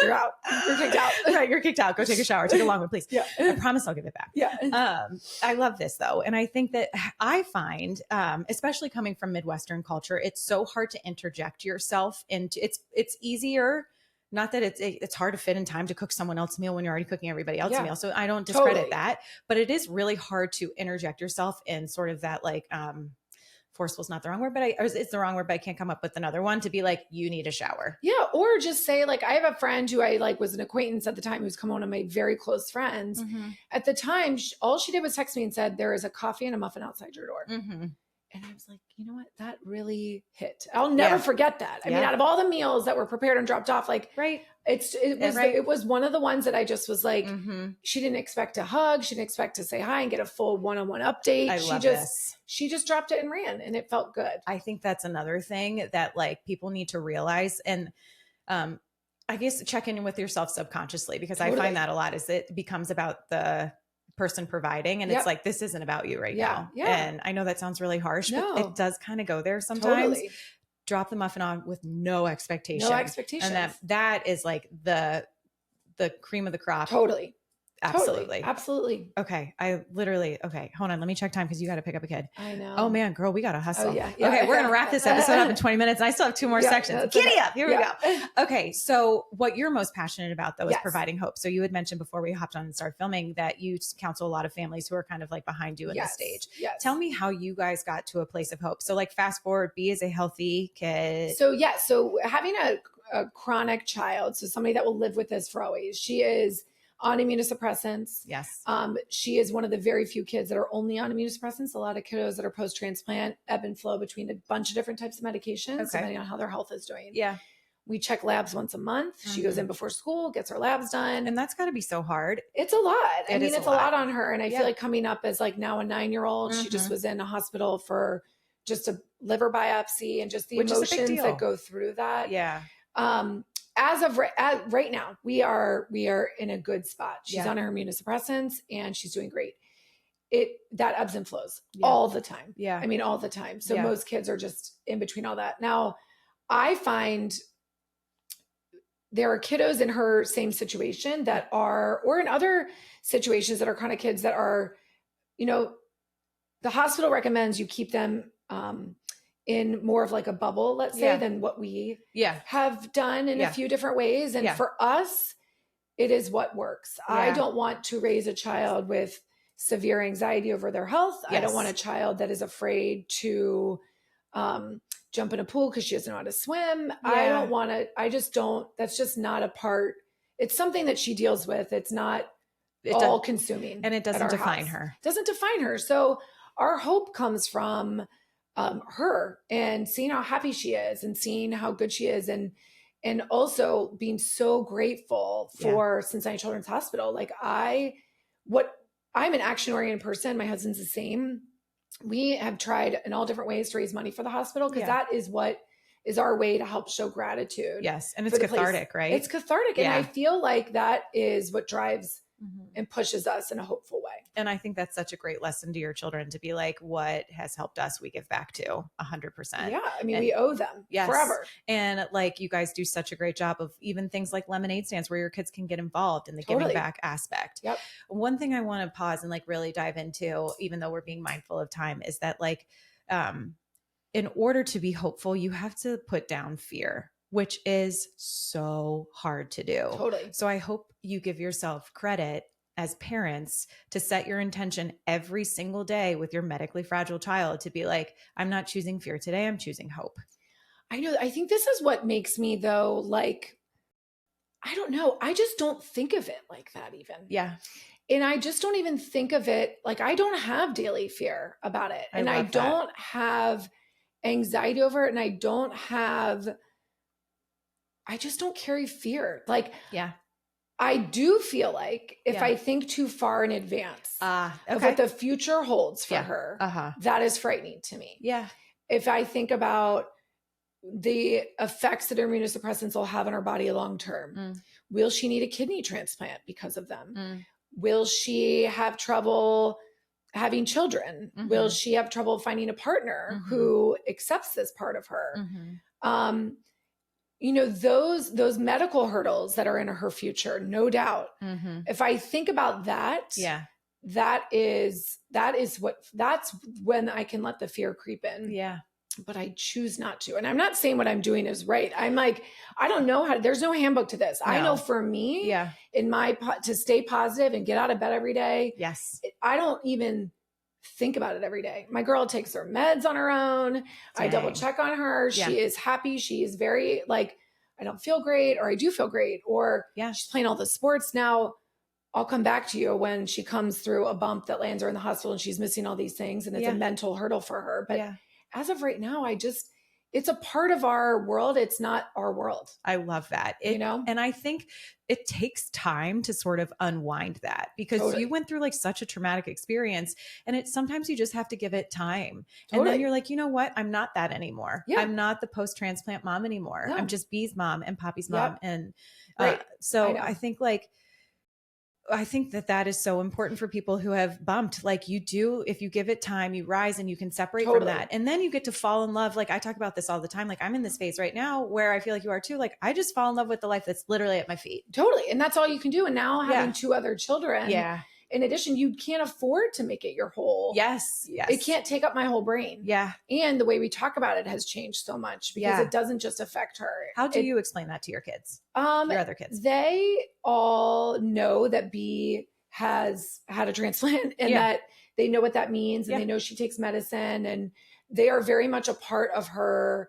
You're out. You're kicked out. Right. You're kicked out. Go take a shower. Take a long one, please. Yeah. I promise I'll give it back. Yeah. I love this though. And I think that I find, especially coming from Midwestern culture, it's so hard to interject yourself into it's easier. Not that it's hard to fit in time to cook someone else's meal when you're already cooking everybody else's meal. So I don't discredit that, but it is really hard to interject yourself in sort of that like, forceful is not the wrong word, but it's the wrong word, but I can't come up with another one to be like, you need a shower. Yeah. Or just say like, I have a friend who I like was an acquaintance at the time who's come one of my very close friends. At the time, all she did was text me and said, there is a coffee and a muffin outside your door. And I was like, you know what? That really hit. I'll never forget that. I mean, out of all the meals that were prepared and dropped off, like, it was one of the ones that I just was like, she didn't expect to hug. She didn't expect to say hi and get a full one-on-one update. She just dropped it and ran and it felt good. I think that's another thing that like people need to realize. And, I guess check in with yourself subconsciously, because I find that a lot is it becomes about the person providing and it's like, this isn't about you right now. And I know that sounds really harsh, but it does kind of go there sometimes. Drop the muffin on with no expectation. And that is like the cream of the crop. Absolutely. Okay. Hold on. Let me check time because you got to pick up a kid. I know. Oh man, girl, we got to hustle. Oh, yeah. Okay. We're going to wrap this episode up in 20 minutes and I still have 2 more sections. Giddy up. Here we go. Okay. So what you're most passionate about though is providing hope. So you had mentioned before we hopped on and started filming that you counsel a lot of families who are kind of like behind you in the stage. Tell me how you guys got to a place of hope. So like fast forward, B is a healthy kid. So having a chronic child, so somebody that will live with us for always, she is on immunosuppressants. Yes. She is one of the very few kids that are only on immunosuppressants. A lot of kiddos that are post-transplant ebb and flow between a bunch of different types of medications, depending on how their health is doing. Yeah. We check labs once a month. She goes in before school, gets her labs done. And that's got to be so hard. It's a lot. It's a lot on her. And I feel like coming up as like now a 9-year-old, she just was in a hospital for just a liver biopsy and just the emotions that go through that. Yeah. As of right now, we are in a good spot. She's on her immunosuppressants and she's doing great. That ebbs and flows all the time. Yeah. I mean, all the time. So most kids are just in between all that. Now, I find there are kiddos in her same situation that are, or in other situations that are chronic kids that are, the hospital recommends you keep them in more of like a bubble, let's say, than what we have done in a few different ways. And for us, it is what works. I don't want to raise a child with severe anxiety over their health. I don't want a child that is afraid to jump in a pool because she doesn't know how to swim. I don't want to, that's just not a part. It's something that she deals with. It's not all consuming. And it doesn't define her. It doesn't define her. So our hope comes from her and seeing how happy she is and seeing how good she is. And also being so grateful for Cincinnati Children's Hospital. Like I'm an action-oriented person. My husband's the same. We have tried in all different ways to raise money for the hospital because that is what is our way to help show gratitude. Yes. And it's cathartic, right? It's cathartic. And I feel like that is what drives and pushes us in a hopeful way. And I think that's such a great lesson to your children to be like, what has helped us, we give back to 100%. Yeah. I mean, we owe them forever. And like, you guys do such a great job of even things like lemonade stands where your kids can get involved in the giving back aspect. Yep. One thing I want to pause and like really dive into, even though we're being mindful of time, is that like, in order to be hopeful, you have to put down fear, which is so hard to do. Totally. So I hope you give yourself credit as parents to set your intention every single day with your medically fragile child to be like, I'm not choosing fear today. I'm choosing hope. I know. I think this is what makes me though, like, I don't know. I just don't think of it like that even. Yeah. And I just don't even think of it. Like I don't have daily fear about it. And I don't have anxiety over it. And I just don't carry fear. Like, I do feel like if I think too far in advance of what the future holds for her, that is frightening to me. Yeah. If I think about the effects that immunosuppressants will have on her body long-term, will she need a kidney transplant because of them? Will she have trouble having children? Will she have trouble finding a partner who accepts this part of her? You know, those medical hurdles that are in her future, no doubt. If I think about that, that's when I can let the fear creep in. Yeah. But I choose not to. And I'm not saying what I'm doing is right. I'm like, I don't know there's no handbook to this. No. I know for me, to stay positive and get out of bed every day. Yes. I don't even think about it every day. My girl takes her meds on her own. Dang. I double check on her. Yeah. She is happy. She is very like, I don't feel great or I do feel great or she's playing all the sports now. I'll come back to you when she comes through a bump that lands her in the hospital and she's missing all these things and it's a mental hurdle for her. But as of right now, it's a part of our world. It's not our world. I love that. And I think it takes time to sort of unwind that because you went through like such a traumatic experience and sometimes you just have to give it time. And then you're like, you know what? I'm not that anymore. Yeah. I'm not the post-transplant mom anymore. No. I'm just B's mom and Poppy's mom. And so I think that is so important for people who have bumped. Like you do, if you give it time, you rise and you can separate from that. And then you get to fall in love. Like I talk about this all the time. Like I'm in this phase right now where I feel like you are too. Like I just fall in love with the life that's literally at my feet. Totally. And that's all you can do. And now having 2 other children. Yeah. In addition, you can't afford to make it your whole. Yes. It can't take up my whole brain. Yeah. And the way we talk about it has changed so much because it doesn't just affect her. How do you explain that to your kids? Your other kids? They all know that B has had a transplant and that they know what that means and they know she takes medicine and they are very much a part of her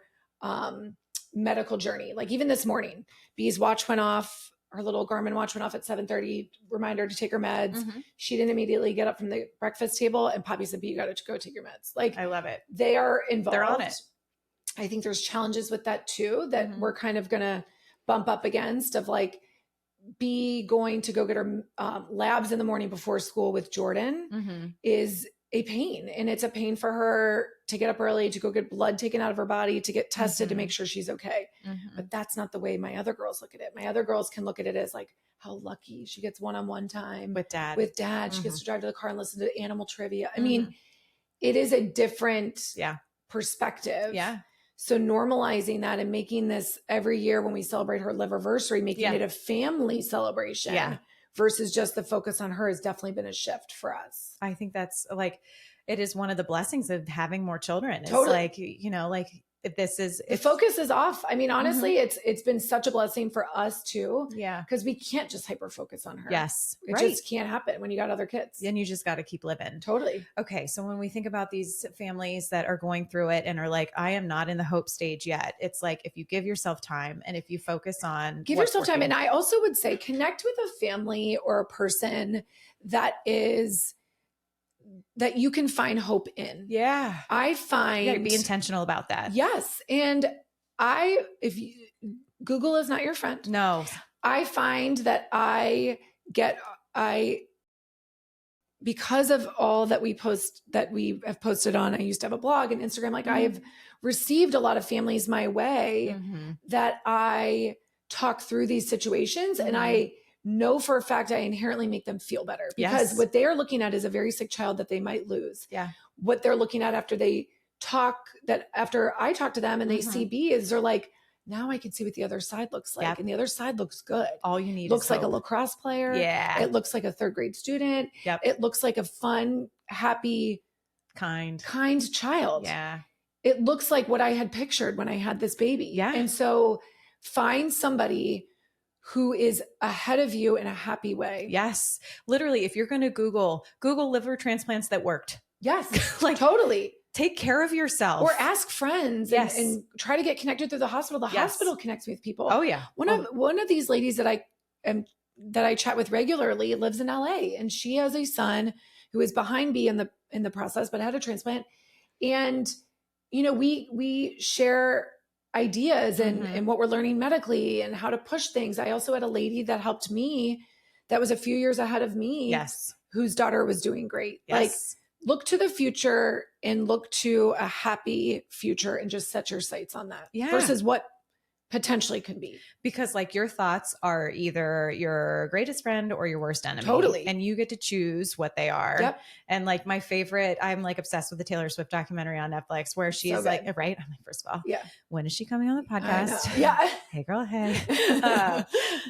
medical journey. Like even this morning, B's watch went off. Her little Garmin watch went off at 7:30, reminder to take her meds. She didn't immediately get up from the breakfast table and Poppy said, B, you got to go take your meds. Like I love it. They are involved. They're on it. I think there's challenges with that too, that we're kind of going to bump up against of like B going to go get her labs in the morning before school with Jordan is a pain. And it's a pain for her to get up early, to go get blood taken out of her body, to get tested to make sure she's okay. But that's not the way my other girls look at it. My other girls can look at it as like, how lucky she gets one-on-one time with dad. She gets to drive to the car and listen to animal trivia. I mean, it is a different perspective. Yeah. So normalizing that and making this every year when we celebrate her liveversary, making it a family celebration versus just the focus on her has definitely been a shift for us. I think that's like, It is one of the blessings of having more children. It's Totally. like, like the focus is off. I mean, honestly, it's been such a blessing for us too. Yeah. Because we can't just hyper focus on her. Yes. It just can't happen when you got other kids. And you just got to keep living. Totally. Okay. So when we think about these families that are going through it and are like, I am not in the hope stage yet. It's like, if you give yourself time and if you focus on give yourself time. And I also would say connect with a family or a person that you can find hope in. Yeah. I find you gotta be intentional about that. Yes. And Google is not your friend. No. I find that because of all that we have posted on, I used to have a blog and Instagram, like I have received a lot of families my way that I talk through these situations and I know for a fact I inherently make them feel better because what they are looking at is a very sick child that they might lose. Yeah. What they're looking at after I talk to them and they see B is they're like, now I can see what the other side looks like. And the other side looks good. All you need looks is like hope. A lacrosse player. Yeah. It looks like a third grade student. Yep. It looks like a fun, happy, kind child. Yeah. It looks like what I had pictured when I had this baby. Yeah. And so find somebody who is ahead of you in a happy way. Yes. Literally, if you're going to Google liver transplants that worked. Yes. Like totally. Take care of yourself. Or ask friends and try to get connected through the hospital. The hospital connects me with people. Oh yeah. One of these ladies that I chat with regularly lives in LA and she has a son who is behind me in the process, but had a transplant. And, we share ideas and what we're learning medically and how to push things. I also had a lady that helped me that was a few years ahead of me. Yes. Whose daughter was doing great. Yes. Like look to the future and look to a happy future and just set your sights on that versus what potentially could be. Because like your thoughts are either your greatest friend or your worst enemy. Totally. And you get to choose what they are. Yep. And like my favorite, I'm like obsessed with the Taylor Swift documentary on Netflix where she's like, right? I'm like, first of all, when is she coming on the podcast? Yeah. Hey girl, hey.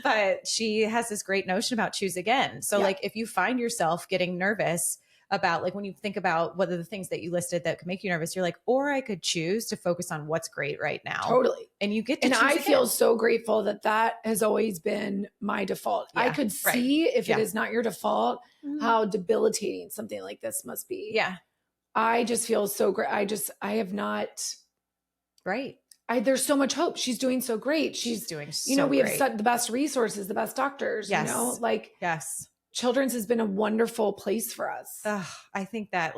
But she has this great notion about choose again. So like if you find yourself getting nervous about like when you think about what are the things that you listed that could make you nervous, you're like, or I could choose to focus on what's great right now. Totally. And you get to choose again. Feel so grateful that has always been my default. I could see if it is not your default, how debilitating something like this must be. Yeah. I just feel so great. I have not. Right. There's so much hope. She's doing so great. She's doing so we great. have the best resources, the best doctors, yes. Children's has been a wonderful place for us. I think that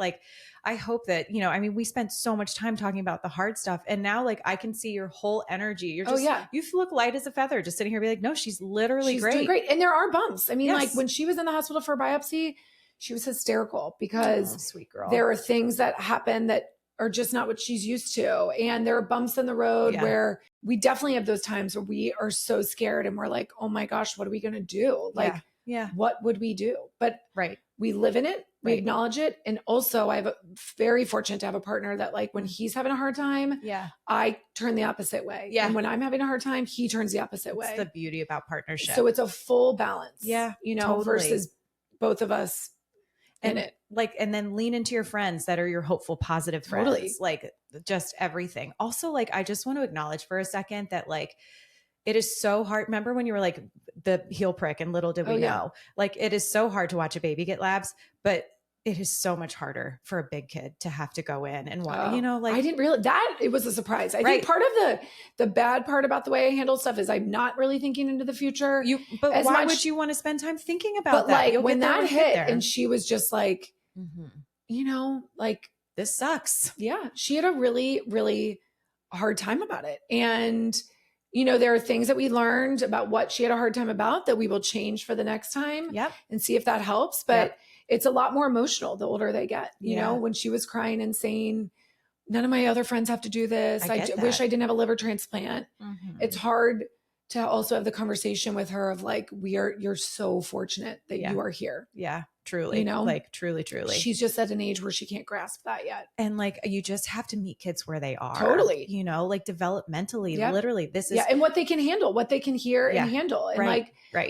I hope that, we spent so much time talking about the hard stuff and now I can see your whole energy. You're just, you look light as a feather just sitting here be like, no, she's literally great. Doing great. And there are bumps. I mean, when she was in the hospital for a biopsy, she was hysterical because sweet girl. There are things that happen that are just not what she's used to. And there are bumps in the road where we definitely have those times where we are so scared and we're like, oh my gosh, what are we going to do? What would we do? But we live in it. We acknowledge it. And also I'm very fortunate to have a partner that when he's having a hard time, I turn the opposite way. Yeah. And when I'm having a hard time, he turns the opposite way. That's the beauty about partnership. So it's a full balance. Yeah. Totally. Versus both of us in it. And then lean into your friends that are your hopeful, positive friends. Totally. Just everything. Also, I just want to acknowledge for a second that it is so hard. Remember when you were the heel prick and little did we know, it is so hard to watch a baby get labs, but it is so much harder for a big kid to have to go in and watch, I didn't realize that it was a surprise. I think part of the bad part about the way I handle stuff is I'm not really thinking into the future. But why would you want to spend time thinking about that? When that hit and she was just this sucks. Yeah. She had a really, really hard time about it. And there are things that we learned about what she had a hard time about that we will change for the next time and see if that helps. But it's a lot more emotional the older they get, you know, when she was crying and saying, none of my other friends have to do this. I wish I didn't have a liver transplant. It's hard to also have the conversation with her of you're so fortunate that you are here. Yeah. Truly, truly. She's just at an age where she can't grasp that yet. And you just have to meet kids where they are. Totally. Developmentally, literally this is. And what they can handle, what they can hear and handle. And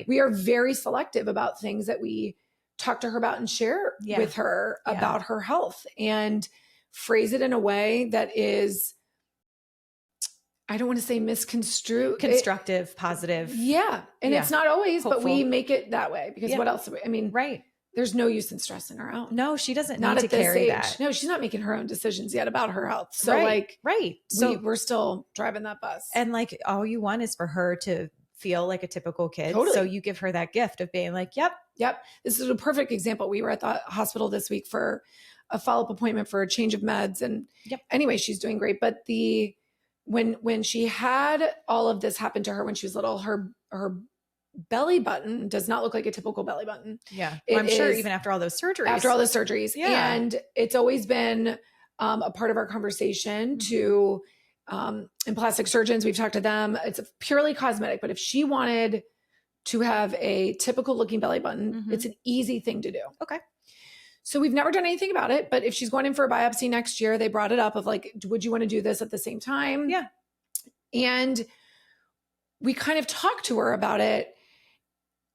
we are very selective about things that we talk to her about and share with her about her health, and phrase it in a way that is, I don't want to say misconstrued. Constructive, positive. Yeah. And it's not always, hopeful. But we make it that way because what else? I mean, right. There's no use in stressing her out. No, she doesn't not need to carry that. No, she's not making her own decisions yet about her health. So so we're still driving that bus. And like, all you want is for her to feel like a typical kid. Totally. So you give her that gift of being like, yep. This is a perfect example. We were at the hospital this week for a follow-up appointment for a change of meds. And anyway, she's doing great. But when she had all of this happen to her when she was little, her belly button does not look like a typical belly button. Yeah. Well, I'm sure even after all those surgeries. Yeah. And it's always been a part of our conversation to, and plastic surgeons, we've talked to them. It's purely cosmetic, but if she wanted to have a typical looking belly button, it's an easy thing to do. Okay. So we've never done anything about it, but if she's going in for a biopsy next year, they brought it up of like, would you want to do this at the same time? Yeah. And we kind of talked to her about it,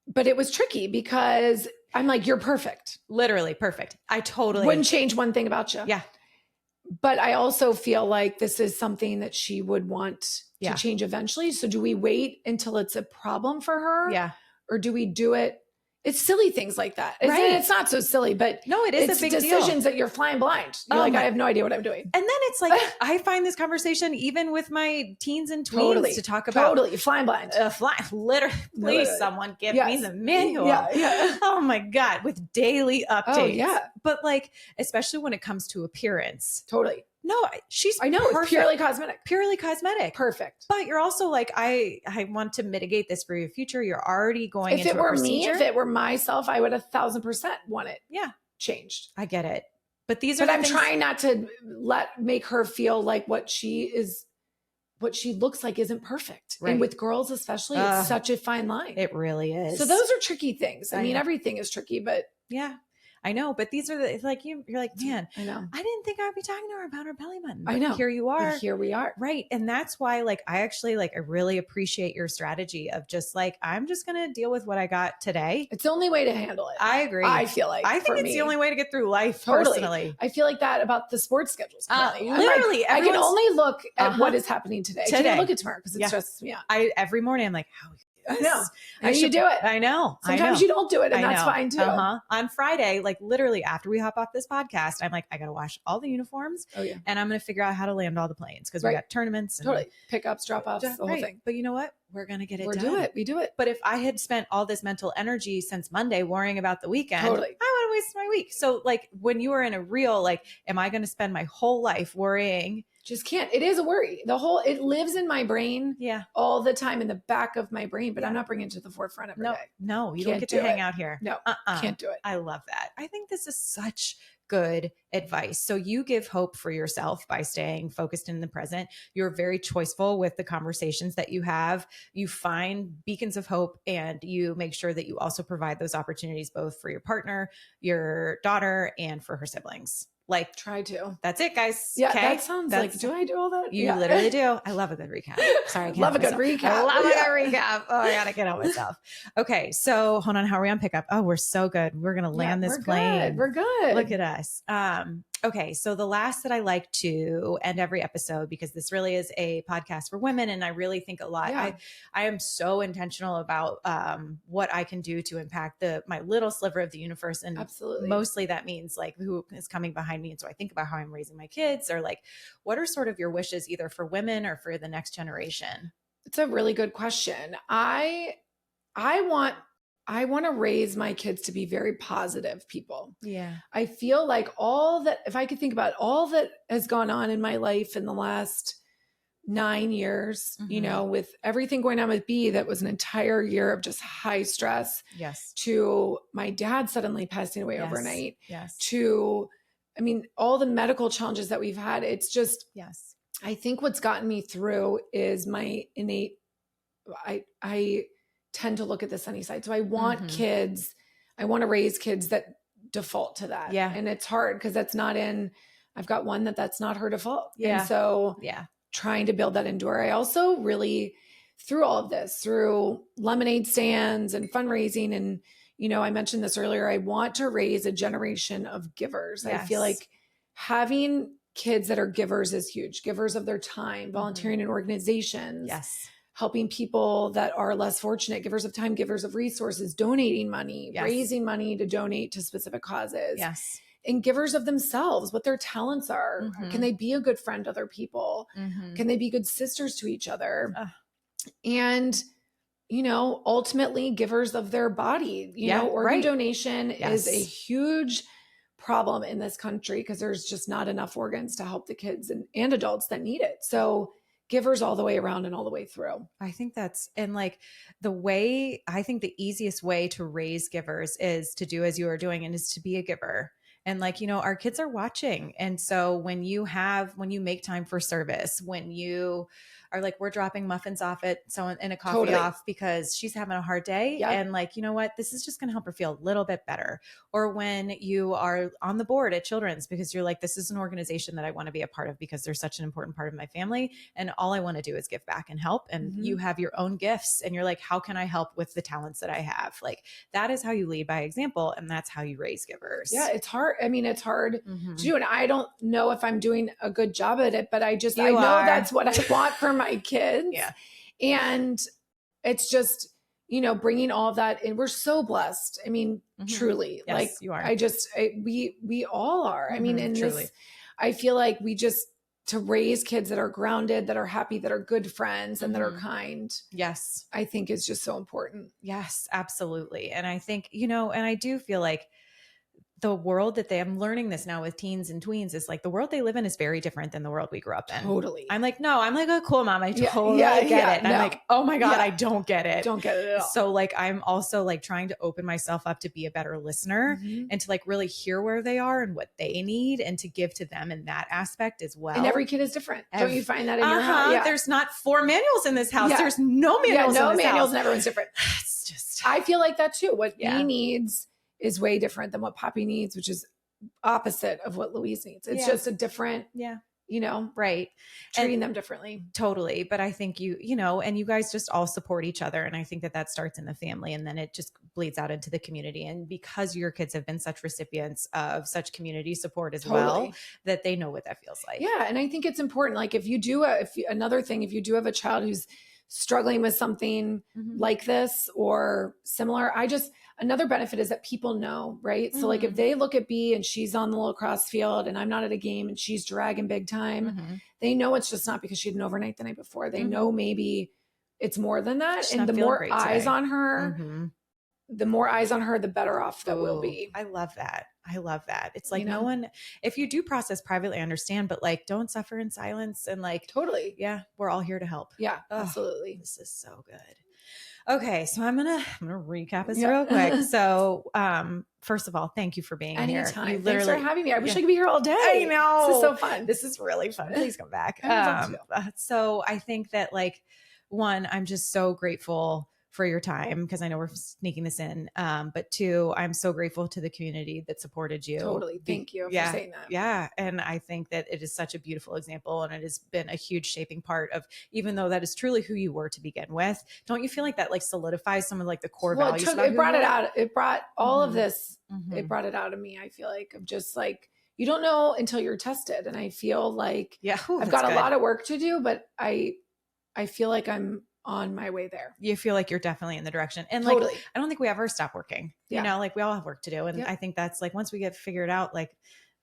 but it was tricky because I'm like, you're perfect. Literally perfect. I totally wouldn't change one thing about you. Yeah. But I also feel like this is something that she would want to change eventually. So do we wait until it's a problem for her? Yeah. Or do we do it? It's silly things like that. It's not so silly, but no, it is a big decisions that you're flying blind. You're I have no idea what I'm doing. And then it's like, I find this conversation even with my teens and tweens to talk about flying blind. Literally, please someone give me the manual. Yeah. Oh my God. With daily updates. Oh, yeah. But like, especially when it comes to appearance. Totally. No, she's I know perfect. It's purely cosmetic. Perfect. But you're also like, I want to mitigate this for your future. You're already going into a procedure. If it were myself, I would 1,000% want it changed. I get it. But I'm trying not to make her feel like what she looks like isn't perfect. Right. And with girls especially, it's such a fine line. It really is. So those are tricky things. I mean, everything is tricky, but I know, but these are you're like, man, I know. I didn't think I'd be talking to her about her belly button. I know. Here you are. And here we are. Right. And that's why I really appreciate your strategy of just I'm just going to deal with what I got today. It's the only way to handle it. I agree. I feel like I think it's the only way to get through life personally. I feel like that about the sports schedules. Literally. I can only look at what is happening today. I can't look at tomorrow because it stresses me out. Every morning I'm like, how I know. You do it. I know. Sometimes you don't do it, and that's fine too. On Friday, literally after we hop off this podcast, I'm like, I got to wash all the uniforms. Oh, yeah. And I'm going to figure out how to land all the planes because we got tournaments. And Pickups, drop-offs, the whole thing. But you know what? We're going to get it done. We do it. But if I had spent all this mental energy since Monday worrying about the weekend, I would have wasted my week. So when you are in a real, am I going to spend my whole life worrying? Just can't. It is a worry. It lives in my brain all the time in the back of my brain, but I'm not bringing it to the forefront every day. No, you don't get to hang out here. No, can't do it. I love that. I think this is such good advice. So you give hope for yourself by staying focused in the present. You're very choiceful with the conversations that you have. You find beacons of hope and you make sure that you also provide those opportunities both for your partner, your daughter, and for her siblings. Try to. That's it, guys. Yeah, that sounds do I do all that? You literally do. I love a good recap. Sorry, I can't love a good recap. I love a good recap. Oh, I gotta get on myself. Okay, so hold on. How are we on pickup? Oh, we're so good. We're gonna land this plane. We're good. Look at us. Okay, so the last that I like to end every episode, because this really is a podcast for women, and I really think a lot. I am so intentional about what I can do to impact my little sliver of the universe, and absolutely, mostly that means who is coming behind me. And so I think about how I'm raising my kids, or what are sort of your wishes either for women or for the next generation? It's a really good question. I want to raise my kids to be very positive people. Yeah. I feel like if I could think about all that has gone on in my life in the last 9 years, with everything going on with B, that was an entire year of just high stress. Yes. To my dad suddenly passing away overnight. Yes. To, all the medical challenges that we've had. It's just, I think what's gotten me through is my innate, I tend to look at the sunny side. So I want kids, I want to raise kids that default to that. Yeah. And it's hard because I've got one that's not her default. Yeah. And so trying to build that into her. I also really, through all of this, through lemonade stands and fundraising and, I mentioned this earlier. I want to raise a generation of givers. Yes. I feel like having kids that are givers is huge. Givers of their time, volunteering in organizations. Yes. Helping people that are less fortunate, givers of time, givers of resources, donating money, raising money to donate to specific causes. Yes. And givers of themselves, what their talents are. Can they be a good friend to other people? Can they be good sisters to each other? And, ultimately givers of their body, organ donation is a huge problem in this country because there's just not enough organs to help the kids and adults that need it. So givers all the way around and all the way through. I think that's, and like I think the easiest way to raise givers is to do as you are doing and is to be a giver. And like, our kids are watching. And so when you make time for service, when you are like, we're dropping muffins off at someone in a coffee off because she's having a hard day. Yep. And like, you know what, this is just going to help her feel a little bit better. Or when you are on the board at Children's because you're like, this is an organization that I want to be a part of because they're such an important part of my family. And all I want to do is give back and help. And you have your own gifts and you're like, how can I help with the talents that I have? Like that is how you lead by example. And that's how you raise givers. Yeah. It's hard. I mean, it's hard to do. And I don't know if I'm doing a good job at it, but I know that's what I want for my kids. Yeah. And it's just, bringing all of that in. We're so blessed. I mean, truly, yes, like you are. We all are. I mean, in this, I feel like to raise kids that are grounded, that are happy, that are good friends and that are kind. Yes. I think is just so important. Yes, absolutely. And I think, and I do feel like the world that I'm learning this now with teens and tweens is like the world they live in is very different than the world we grew up in. Totally. I'm like, no, I'm like a cool mom. I totally get it. And I'm like, oh my God, I don't get it. Don't get it at all. So like, I'm also like trying to open myself up to be a better listener and to like really hear where they are and what they need and to give to them in that aspect as well. And every kid is different. Don't you find that in your house? Yeah. There's not 4 manuals in this house. Yeah. There's no manuals in this house. And everyone's different. It's just, I feel like that too. What he needs is way different than what Poppy needs, which is opposite of what Louise needs. It's just a different, right. Treating them differently. Totally. But I think and you guys just all support each other. And I think that starts in the family and then it just bleeds out into the community. And because your kids have been such recipients of such community support as well, that they know what that feels like. Yeah. And I think it's important. Like if you do have a child who's struggling with something like this or similar, another benefit is that people know, right? So like if they look at B and she's on the lacrosse field and I'm not at a game and she's dragging big time, they know it's just not because she had an overnight the night before. They know maybe it's more than that. She's and the more eyes on her, the better off that we'll be. I love that. It's like no one, if you do process privately, I understand, but like don't suffer in silence and like, totally. Yeah. We're all here to help. Yeah, absolutely. This is so good. Okay. So I'm going to recap this real quick. So, first of all, thank you for being here. Anytime. Thanks for having me. I wish I could be here all day. I know. This is so fun. This is really fun. Please come back. So I think that like, one, I'm just so grateful for your time because I know we're sneaking this in. But two, I'm so grateful to the community that supported you. Totally. Thank you for saying that. Yeah. And I think that it is such a beautiful example and it has been a huge shaping part of, even though that is truly who you were to begin with. Don't you feel like that like solidifies some of like the core values? It brought it out. It brought all of this. It brought it out of me. I feel like I'm just like, you don't know until you're tested. And I feel like I've got a lot of work to do, but I feel like I'm on my way there. You feel like you're definitely in the direction. And like, I don't think we ever stop working, like we all have work to do. And I think that's like, once we get figured out, like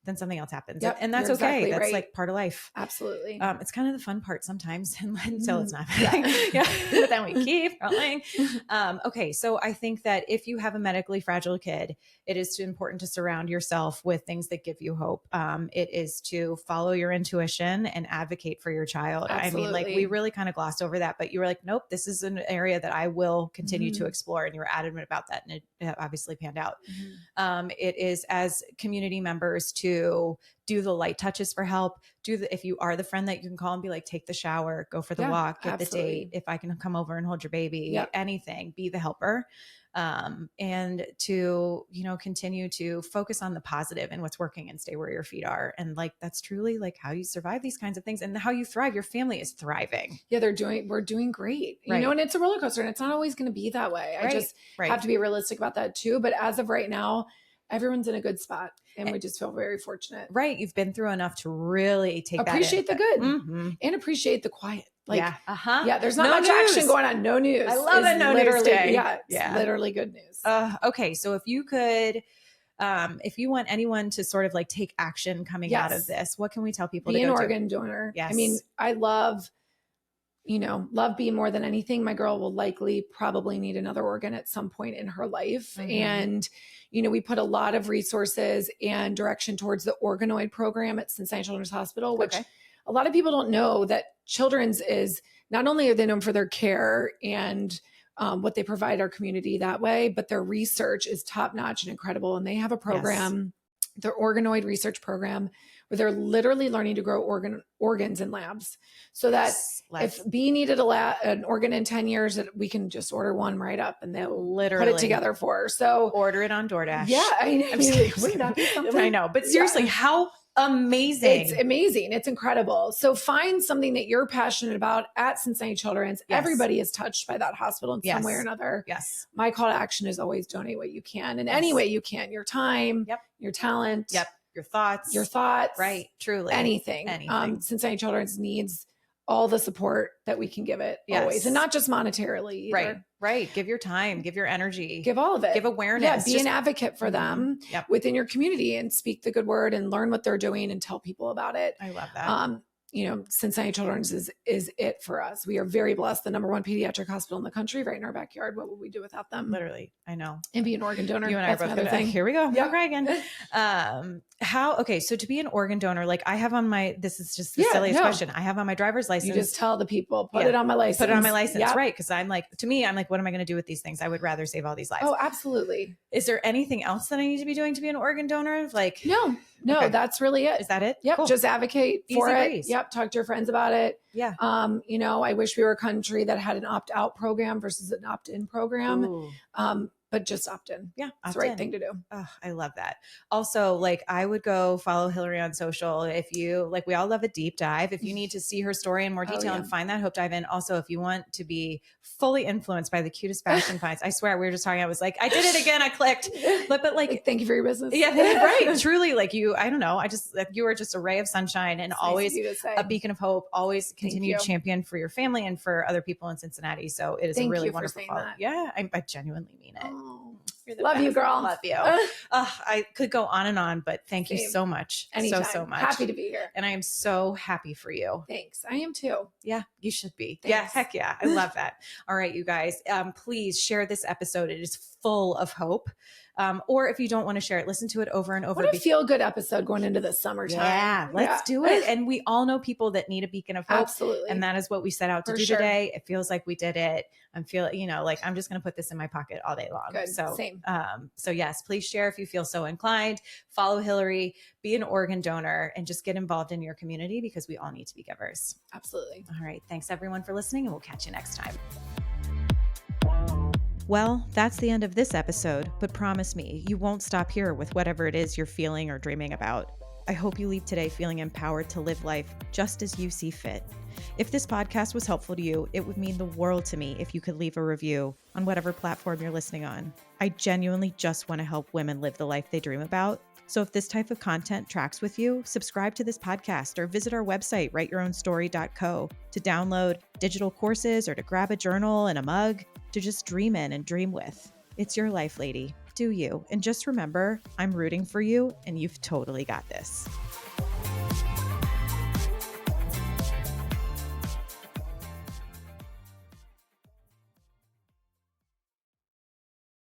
then something else happens. Yep, and that's okay. Exactly that's like part of life. Absolutely. It's kind of the fun part sometimes until it's not. But then we keep going. Okay. So I think that if you have a medically fragile kid, it is important to surround yourself with things that give you hope. It is to follow your intuition and advocate for your child. Absolutely. I mean, like we really kind of glossed over that, but you were like, nope, this is an area that I will continue to explore. And you were adamant about that. And it obviously panned out. It is as community members to to do the light touches for help. If you are the friend that you can call and be like, take the shower, go for the walk, get the date. If I can come over and hold your baby, anything, be the helper. And to, continue to focus on the positive and what's working and stay where your feet are. And like, that's truly like how you survive these kinds of things and how you thrive. Your family is thriving. Yeah. We're doing great, and it's a roller coaster and it's not always going to be that way. I just have to be realistic about that too. But as of right now, everyone's in a good spot and we just feel very fortunate. Right. You've been through enough to really appreciate the good and appreciate the quiet. Like, there's not much action going on. No news. I love it. No news day. Yeah. It's literally good news. Okay. So if you could, if you want anyone to sort of like take action coming out of this, what can we tell people be to an go organ donor? Yes. I mean, I love being more than anything. My girl will likely probably need another organ at some point in her life. Mm-hmm. And, we put a lot of resources and direction towards the organoid program at Cincinnati Children's Hospital, which a lot of people don't know that Children's is not only are they known for their care and what they provide our community that way, but their research is top notch and incredible. And they have a program, their organoid research program, where they're literally learning to grow organs in labs, so that if B needed an organ in 10 years, that we can just order one right up and they'll literally put it together for her. So order it on DoorDash. Yeah. I know, but seriously, how amazing. It's amazing. It's incredible. So find something that you're passionate about at Cincinnati Children's. Yes. Everybody is touched by that hospital in some way or another. Yes. My call to action is always donate what you can in any way you can. Your time, your talent, your thoughts, right. Truly anything. Cincinnati Children's needs all the support that we can give it always. And not just monetarily either. Right. Give your time, give your energy, give all of it, give awareness. Be an advocate for them within your community and speak the good word and learn what they're doing and tell people about it. I love that. Cincinnati Children's is it for us. We are very blessed. The #1 pediatric hospital in the country, right in our backyard. What would we do without them? Literally. I know. And be an organ donor. You and I are both another thing. Here we go. Yeah. Cry again. So to be an organ donor, like I have on this is just the silliest question. I have on my driver's license. You just tell the people, put it on my license. Put it on my license. Right. Cause I'm like, what am I going to do with these things? I would rather save all these lives. Oh, absolutely. Is there anything else that I need to be doing to be an organ donor? Like, no, that's really it. Is that it? Yep. Cool. Just advocate for it. Breeze. Yep. Talk to your friends about it. Yeah. I wish we were a country that had an opt-out program versus an opt-in program. Ooh. But just opt in. Yeah. It's the right thing to do. Oh, I love that. Also, like I would go follow Hillary on social. If you we all love a deep dive. If you need to see her story in more detail and find that hope dive in. Also, if you want to be fully influenced by the cutest fashion finds, I swear we were just talking. I was like, I did it again. I clicked, but like, thank you for your business. Yeah. Right. Truly. Like I don't know. You are just a ray of sunshine and always a beacon of hope, always continued champion for your family and for other people in Cincinnati. So it is a really wonderful follow. Yeah. I genuinely mean it. Love you, girl. Love you. I could go on and on, but thank you so much. Anytime. So much. Happy to be here. And I am so happy for you. Thanks. I am too. Yeah, you should be. Thanks. Yeah, heck yeah. I love that. All right, you guys, please share this episode. It is full of hope. Or if you don't want to share it, listen to it over and over. What a feel-good episode going into the summertime. Yeah, let's do it. And we all know people that need a beacon of hope. Absolutely. And that is what we set out to do today. It feels like we did it. I'm feeling, I'm just going to put this in my pocket all day long. Good. So, same. So yes, please share if you feel so inclined. Follow Hillary, be an organ donor, and just get involved in your community because we all need to be givers. Absolutely. All right. Thanks everyone for listening, and we'll catch you next time. Well, that's the end of this episode, but promise me, you won't stop here with whatever it is you're feeling or dreaming about. I hope you leave today feeling empowered to live life just as you see fit. If this podcast was helpful to you, it would mean the world to me if you could leave a review on whatever platform you're listening on. I genuinely just want to help women live the life they dream about. So if this type of content tracks with you, subscribe to this podcast or visit our website, writeyourownsstory.co, to download digital courses or to grab a journal and a mug to just dream in and dream with. It's your life, lady. Do you. And just remember, I'm rooting for you and you've totally got this.